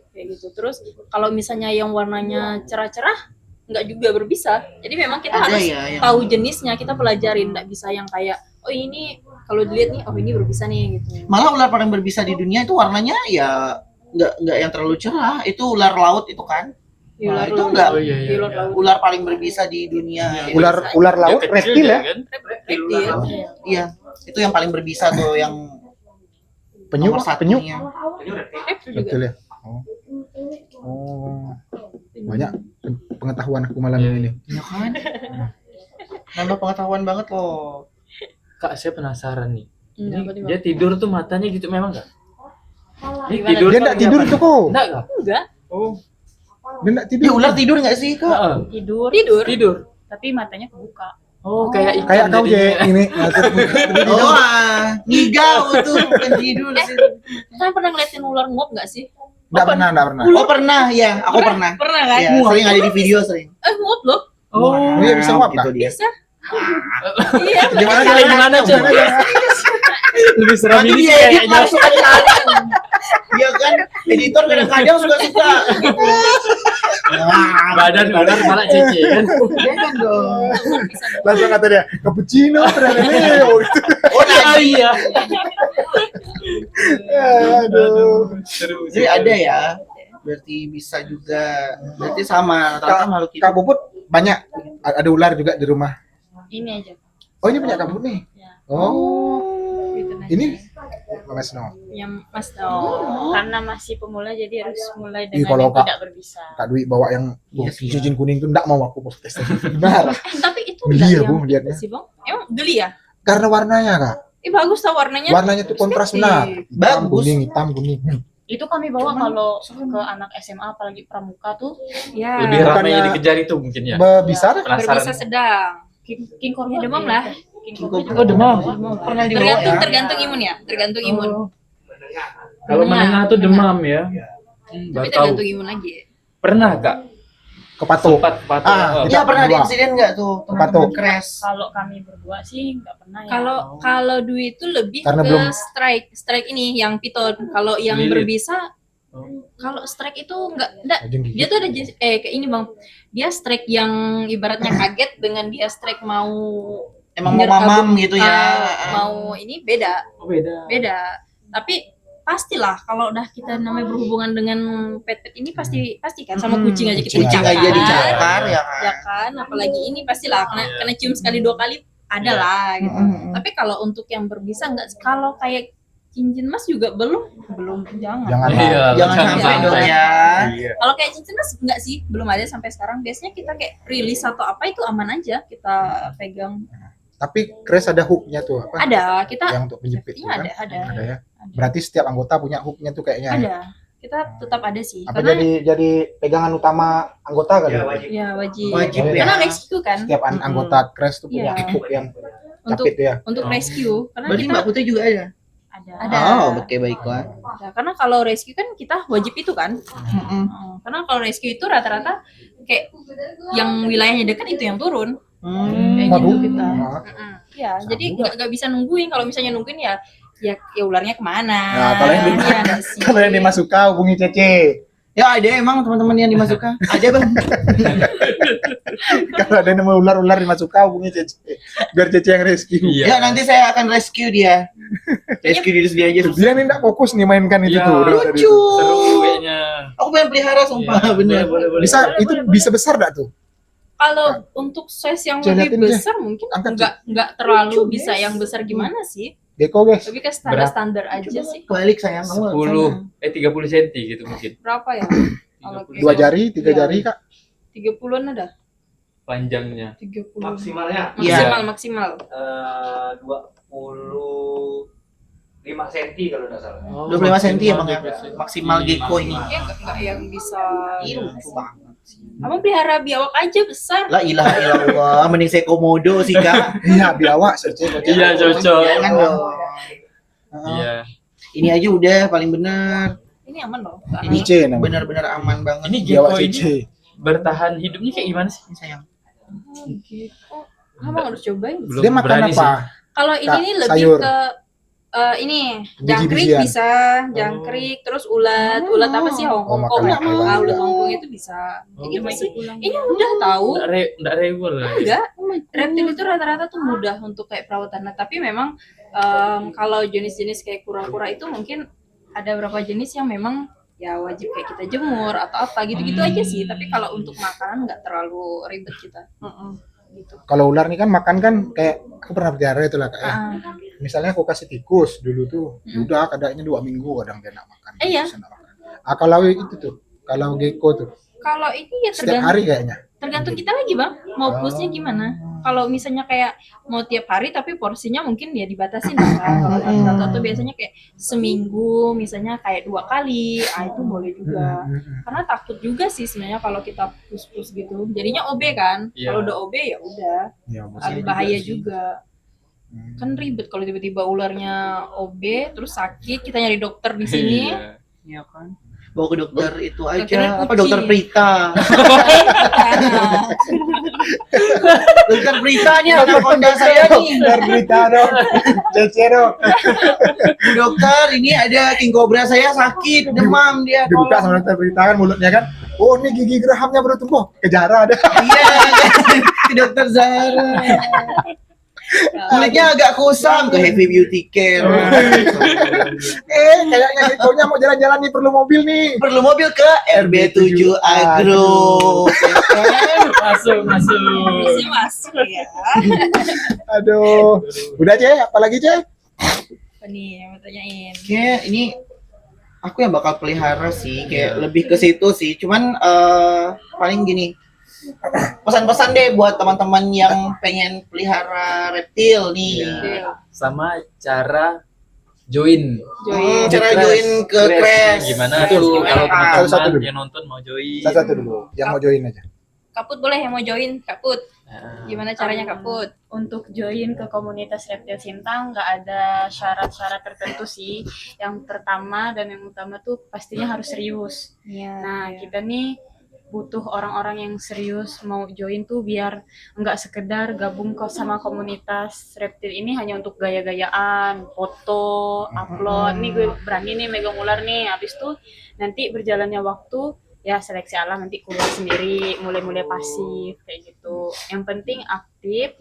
Kayak gitu. Terus kalau misalnya yang warnanya cerah-cerah nggak juga berbisa. Jadi memang kita Ada harus ya yang- tahu jenisnya, kita pelajarin, nggak bisa yang kayak oh ini kalau dilihat nih oh ini berbisa nih gitu. Malah ular paling berbisa di dunia itu warnanya ya nggak yang terlalu cerah. Itu ular laut itu kan. Nah, itu enggak. Oh, iya, iya, Ular iya. laut. Ular paling berbisa di dunia. Ular laut Dia kecil reptil ya, kan? Reptil. Iya, itu yang paling berbisa tuh yang penyu nomor penyu satunya. Reptil juga. reptil ya. Oh, banyak pengetahuan aku malam ini. Ya kan? Nambah pengetahuan banget loh. Kak, saya penasaran nih. Ini Apa nih, Bang? dia tidur tuh matanya gitu memang nggak? Dia Gimana? Dia enggak tidur tuh kok. Enggak kak? Enggak, Oh, Dia enggak tidur. Ya ular tidur nggak sih kak? heeh. Tidur, Tidur. tapi matanya kebuka. Oh, kayak ikan. Kayak kau jadinya. je ini. Oh, ngigau tuh bukan tidur sih. Kalian pernah ngeliatin ular nguap nggak sih? Enggak pernah, enggak pernah. Oh pernah ya, aku pernah. Pernah kan? Ya, sering ada di video sering. Nguap loh. Oh, iya, bisa nguap, gitu Kak? dia. Bisa. Iya. Gimana Gimana, Cok? Lebih seram Nanti ini dia sih edit kayaknya. langsung ada. Iya kan, editor kadang-kadang suka-suka. Badan ular malah cece kan. Jangan dong. langsung kata dia cappuccino terlele gitu. Oh iya. Aduh. Seru. Jadi ada ya. Berarti bisa juga. Berarti sama rata-rata makhluk Kak hidup. Puput banyak ada ular juga di rumah. Ini aja. Oh ini punya Kak Puput nih. Ya. Oh Gitu aja. ini Mas No. Yang Mas tahu. Karena masih pemula jadi harus mulai Ih, dengan kalau yang Kak- tidak berbisa. Kak Dwi bawa yang Iya sih. cincin kuning tuh enggak mau aku podcast. Benar. Tapi itu Geli enggak ya, yang Bu, itu liatnya. sih, Bang. Emang geli ya? Karena warnanya Kak. Bagus tau warnanya. Warnanya tuh kontras benar. Hitam Bagus. kuning, hitam kuning. Itu kami bawa kalau ke anak SMA apalagi pramuka tuh Ya. Lebih ramai Bukannya- dikejar itu mungkin ya. Bisa dah. Berbisa Penasaran. sedang. King Cobra Ya, demam lah. King Cobra. Cobra Oh, demam. Pernah dibawa Tergantung ya. tergantung imun ya. Tergantung imun. Kalau menengah tuh demam ya. Tapi Baru tahu. tergantung imun lagi. Pernah Kak? Kepatuk. Sempat patung. Ah, Iya pernah ada Dua. insiden nggak tuh Kepatuk. teman-teman crash? Kalau kami berdua sih nggak pernah ya. Kalau Dwi itu lebih Karena ke belum- strike ini yang piton. Kalau yang Lilit. berbisa, Oh. kalau strike itu enggak. Anjing gigit. Dia tuh ada kayak ini Bang. Dia strike yang ibaratnya kaget dengan dia strike mau Emang mau mamam gitu ya? mau ini beda. Oh, beda. Beda. Tapi pastilah kalau udah kita namanya berhubungan dengan pet-pet ini pasti kan sama kucing aja kita Kucing aja dicakar ya kan? ya kan, apalagi ini pastilah kena cium sekali dua kali ada lah gitu. Tapi kalau untuk yang berbisa enggak, kalau kayak cincin emas juga belum jangan. Jangan. Iya, Jangan sampai Jangan. dong ya. Iya. Kalau kayak cincin emas enggak sih, belum ada sampai sekarang. Biasanya kita kayak rilis atau apa itu aman aja kita pegang. Tapi Crash ada hooknya tuh apa? Ada, kita Yang untuk penjepit tuh safety-nya kan? ada. Ada ya. Berarti setiap anggota punya hooknya tuh kayaknya. ya? Ada. Kita tetap ada sih. Apa Karena jadi pegangan utama anggota kali? Ya, ya? wajib. ya wajib. Wajib ya. Karena rescue kan Setiap anggota Crash tuh punya Iya. hook yang untuk capit ya. untuk rescue. Karena Berarti kita Mbak Putri juga ada? ada. Oh, oke baiklah. Ada. Karena kalau rescue kan kita wajib itu kan. Karena kalau rescue itu rata-rata kayak yang wilayahnya dekat itu yang turun. Kayak gitu Waduh. kita. Nah, Ya, Sama jadi juga. nggak bisa nungguin. Kalau misalnya nungguin ya ularnya kemana? Nah, kalau yang di- Iya nggak sih? Kalau yang di Masuka hubungi Cece. Ya ada emang teman-teman yang dimasukkan. Ada bang. Kalau ada nemu ular-ular di Masuka hubungi Cece. Biar Cece yang rescue. Iya. Ya nanti saya akan rescue dia. Rescue diri sendiri aja. Dia nih enggak fokus nih mainkan itu Iya. tuh. Lucu. Seru kayaknya. Aku pengen pelihara sumpah Iya, bener. boleh. Bisa itu bisa besar enggak tuh? Kalau untuk size yang Coba lebih liatin, besar mungkin Angkat, nggak terlalu bisa yang besar gimana sih? Gecko guys. Tapi kan standar aja sih. Balik sayang kamu. 30 cm gitu mungkin. Berapa ya? Kalau 30 Dua jari, tiga Iya. jari kak. 30-an ada? panjangnya. 30. Maksimalnya Iya. Maksimal. 20 5 cm kalau nggak salah. 25 cm emang ya maksimal gecko ini. Ya nggak yang bisa. Iya, lucu banget sih. Abang pelihara biawak aja besar. La ilaha illallah, mending saya komodo sih kak. Iya, biawak saja. Iya, cocok. Jangan dong. Iya. Ini aja udah paling benar. Ini aman loh. Ini C namanya. benar-benar aman banget. Ini Biawak gecko C. ini bertahan hidupnya kayak gimana sih? Ini sayang. Oh, abang harus cobain. Belum Dia makan berani apa? Kalau ini Kak, nih lebih sayur. ke ini jangkrik Biji-bijian. bisa, jangkrik terus ulat apa sih Hongkong? Oh, makan apa? Ah, ulat Hongkong itu bisa. Oh. Ini sih. Ini mudah tahu. Nggak rewel lah. Enggak, reptil itu rata-rata tuh mudah untuk kayak perawatan. Nah, tapi memang kalau jenis-jenis kayak kura-kura itu mungkin ada beberapa jenis yang memang ya wajib kayak kita jemur atau apa gitu-gitu aja sih. Tapi kalau untuk makanan nggak terlalu ribet kita. Gitu. Kalau ular nih kan makan kan kayak aku pernah pelihara itu lah kayak. Ah. Misalnya aku kasih tikus dulu tuh, udah kadangnya 2 minggu kadang dia nak makan. Iya. Bisa nak makan. Ah, kalau itu tuh, kalau gecko tuh Kalau ini ya setiap hari kayaknya. tergantung kita lagi bang, mau plusnya gimana. Kalau misalnya kayak mau tiap hari tapi porsinya mungkin ya dibatasin lah kan. Kalau satu atau biasanya kayak seminggu misalnya kayak 2 kali, itu boleh juga. Karena takut juga sih sebenarnya kalau kita plus gitu. Jadinya OB kan. Iya. Kalau udah OB ya udah, Ya, bahaya juga. Kan ribet kalau tiba-tiba ularnya OB terus sakit, kita nyari dokter di sini. Iya. Iya kan. Bawa ke dokter itu Dokternya aja. Apa kucing. dokter Prita? Dokter Pritanya anaconda saya nih. Biar berita dong. Cece dong. Bu dokter, ini ada king cobra saya sakit, demam dia. Dibuka Tolong. sama dokter berita kan mulutnya kan. Oh, ini gigi gerahamnya baru tumbuh. Kejara ada. Iya, ke dokter Zara. Kulitnya agak kusam ke Heavy Beauty Care. Kayaknya geckonya mau jalan-jalan nih perlu mobil nih. Perlu mobil ke RB7 Agro. Masuk. Harusnya masuk ya. Aduh. Udah Ce, apalagi Ce? Apa nih yang mau tanyain? Kayak ini aku yang bakal pelihara sih, kayak lebih ke situ sih. Cuman paling gini, pesan-pesan deh buat teman-teman yang pengen pelihara reptil nih. Iya. Sama cara join. Cara join ke Crash. Gimana Betul. tuh kalau Satu-satu teman-teman dulu. yang nonton mau join? Satu-satu dulu. Yang mau join aja. Kaput boleh yang mau join, Kaput. Nah, Gimana caranya Kaput? Untuk join ke komunitas Reptil Sintang nggak ada syarat-syarat tertentu sih. Yang pertama dan yang utama tuh pastinya harus serius. Iya. Nah, kita nih butuh orang-orang yang serius mau join tuh biar nggak sekedar gabung sama komunitas reptil ini hanya untuk gaya-gayaan, foto, upload. Nih gue berani nih megang ular nih. Habis tuh nanti berjalannya waktu ya seleksi alam nanti keluar sendiri, mulai-mulai pasif kayak gitu. Yang penting aktif,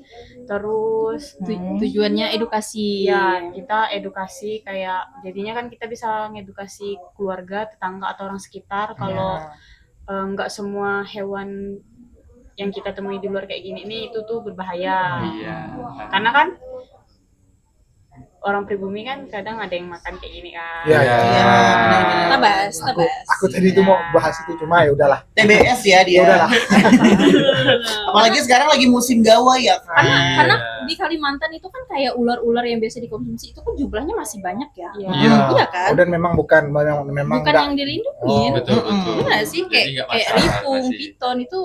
terus Tujuannya edukasi. ya kita edukasi kayak jadinya kan kita bisa ngedukasi keluarga, tetangga atau orang sekitar kalau nggak semua hewan yang kita temui di luar kayak gini ini itu tuh berbahaya. Iya. Karena kan orang pribumi kan kadang ada yang makan kayak gini kan. Iya, Iya. iya. Tabas. Aku tadi tuh mau bahas itu cuma ya udahlah. TBS ya dia. Ya udahlah. Apalagi sekarang lagi musim gawa ya kan. Karena di Kalimantan itu kan kayak ular-ular yang biasa dikonsumsi itu kan jumlahnya masih banyak ya. Iya. Iya kan? Oh, dan memang bukan memang Bukan enggak. yang dilindungin. Oh, Betul. Benar sih kayak Jadi nggak kayak masalah ripung, masih. piton itu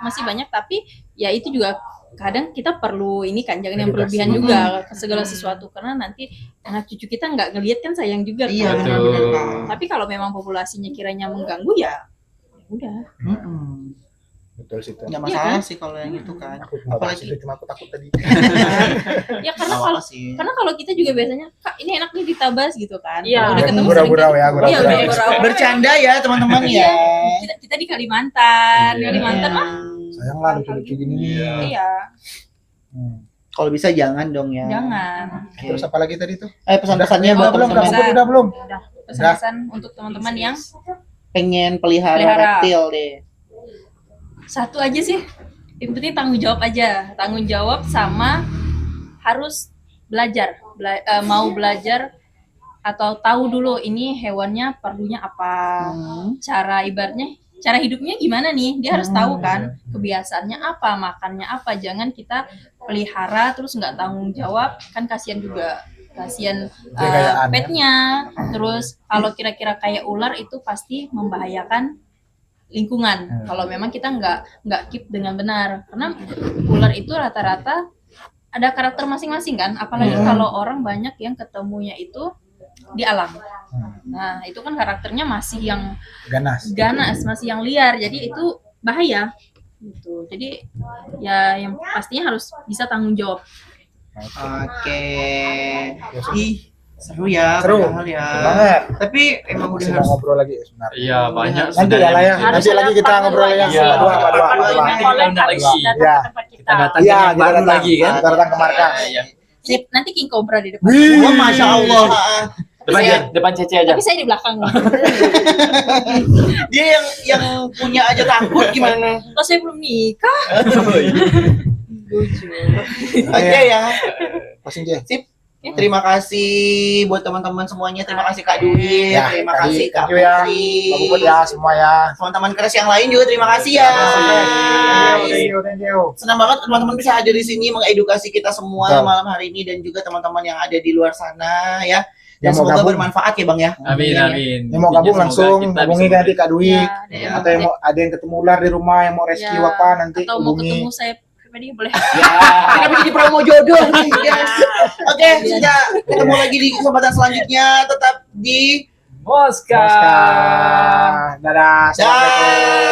masih banyak tapi ya itu juga kadang kita perlu ini kan jangan yang Edukasi. berlebihan juga ke segala sesuatu karena nanti anak cucu kita nggak ngelihat kan sayang juga Iya kan. benar-benar Betul. Kak. Tapi kalau memang populasinya kiranya mengganggu ya udah. Betul sih itu. Nggak Iya masalah kan? sih kalau yang itu kan. Aku nggak bahas Apalagi- itu cuma aku takut tadi. Ya karena Nggak kalau apa-apa sih. karena kalau kita juga biasanya kak ini enak nih ditabas gitu kan. Iya. Kalau udah Yang ketemu gurau-gurau ya, Iya, gurau-gurau. udah gurau-gurau. Bercanda ya teman-teman Iya. ya. Kita di Kalimantan, Iya. di Kalimantan mah Sayang lah lucu-lucu gini nih. iya, Hmm. Kalau bisa jangan dong ya. jangan. Oke. Terus apa lagi tadi tuh? Pesan-pesannya Udah buat belum? teman-teman Bisa. Udah belum? Pesan-pesan untuk teman-teman yang pengen pelihara Pelihara. reptil deh. satu aja sih. Yang penting tanggung jawab aja. Tanggung jawab sama harus belajar. Mau belajar atau tahu dulu ini hewannya perlunya apa. Cara ibaratnya cara hidupnya gimana nih? Dia harus tahu kan kebiasaannya apa, makannya apa. Jangan kita pelihara terus nggak tanggung jawab, kan kasihan juga. kasihan Jagaan, ya. petnya. Terus kalau kira-kira kayak ular itu pasti membahayakan lingkungan. Kalau memang kita nggak keep dengan benar, karena ular itu rata-rata ada karakter masing-masing kan. Apalagi kalau orang banyak yang ketemunya itu di alam. Nah itu kan karakternya masih yang ganas, masih yang liar. Jadi itu bahaya. Gitu. Jadi ya yang pastinya harus bisa tanggung jawab. Oke. Ih, seru ya, Seru. padahal ya. Banget. Tapi emang udah Masih mau harus ngobrol lagi sebenarnya. Iya, banyak Nanti ya lah ya. sebenarnya. Nanti lagi kita ngobrol ya. Iya. Dua. Nanti kita undang lagi. Iya. Kita datang Iya, yang kita baru datang. lagi kan. Kita datang ke markas. Iya. Sip, nanti King Cobra di depan. Wih. Oh, Masya Allah. Depan Cece aja. Tapi saya di belakang. Dia yang punya aja takut gimana? Kalau saya belum nikah. Oke ya. Pasang aja. Sip. Terima kasih buat teman-teman semuanya. Terima kasih Kak Dwi. Ya, Terima tadi, kasih Kak thank you ya. Putri. Pak Buput ya semua ya. Teman-teman keras yang lain juga terima kasih ya. Thank you. Senang banget teman-teman bisa hadir di sini mengedukasi kita semua Betul. malam hari ini dan juga teman-teman yang ada di luar sana ya. Dan Yang mau semoga gabung. bermanfaat ya Bang ya. Amin, amin. Yang mau gabung Semoga langsung kita hubungi bisa nanti Kak Dwi. Ya, Atau yang mau ada yang ketemu ular di rumah yang mau rescue Ya, apa nanti atau mau hubungi. ketemu saya pribadi boleh. Kenapa jadi promo jodoh nih, guys? Oke, sudah ketemu lagi di kesempatan selanjutnya. Tetap di Moska. Dadah. Assalamualaikum.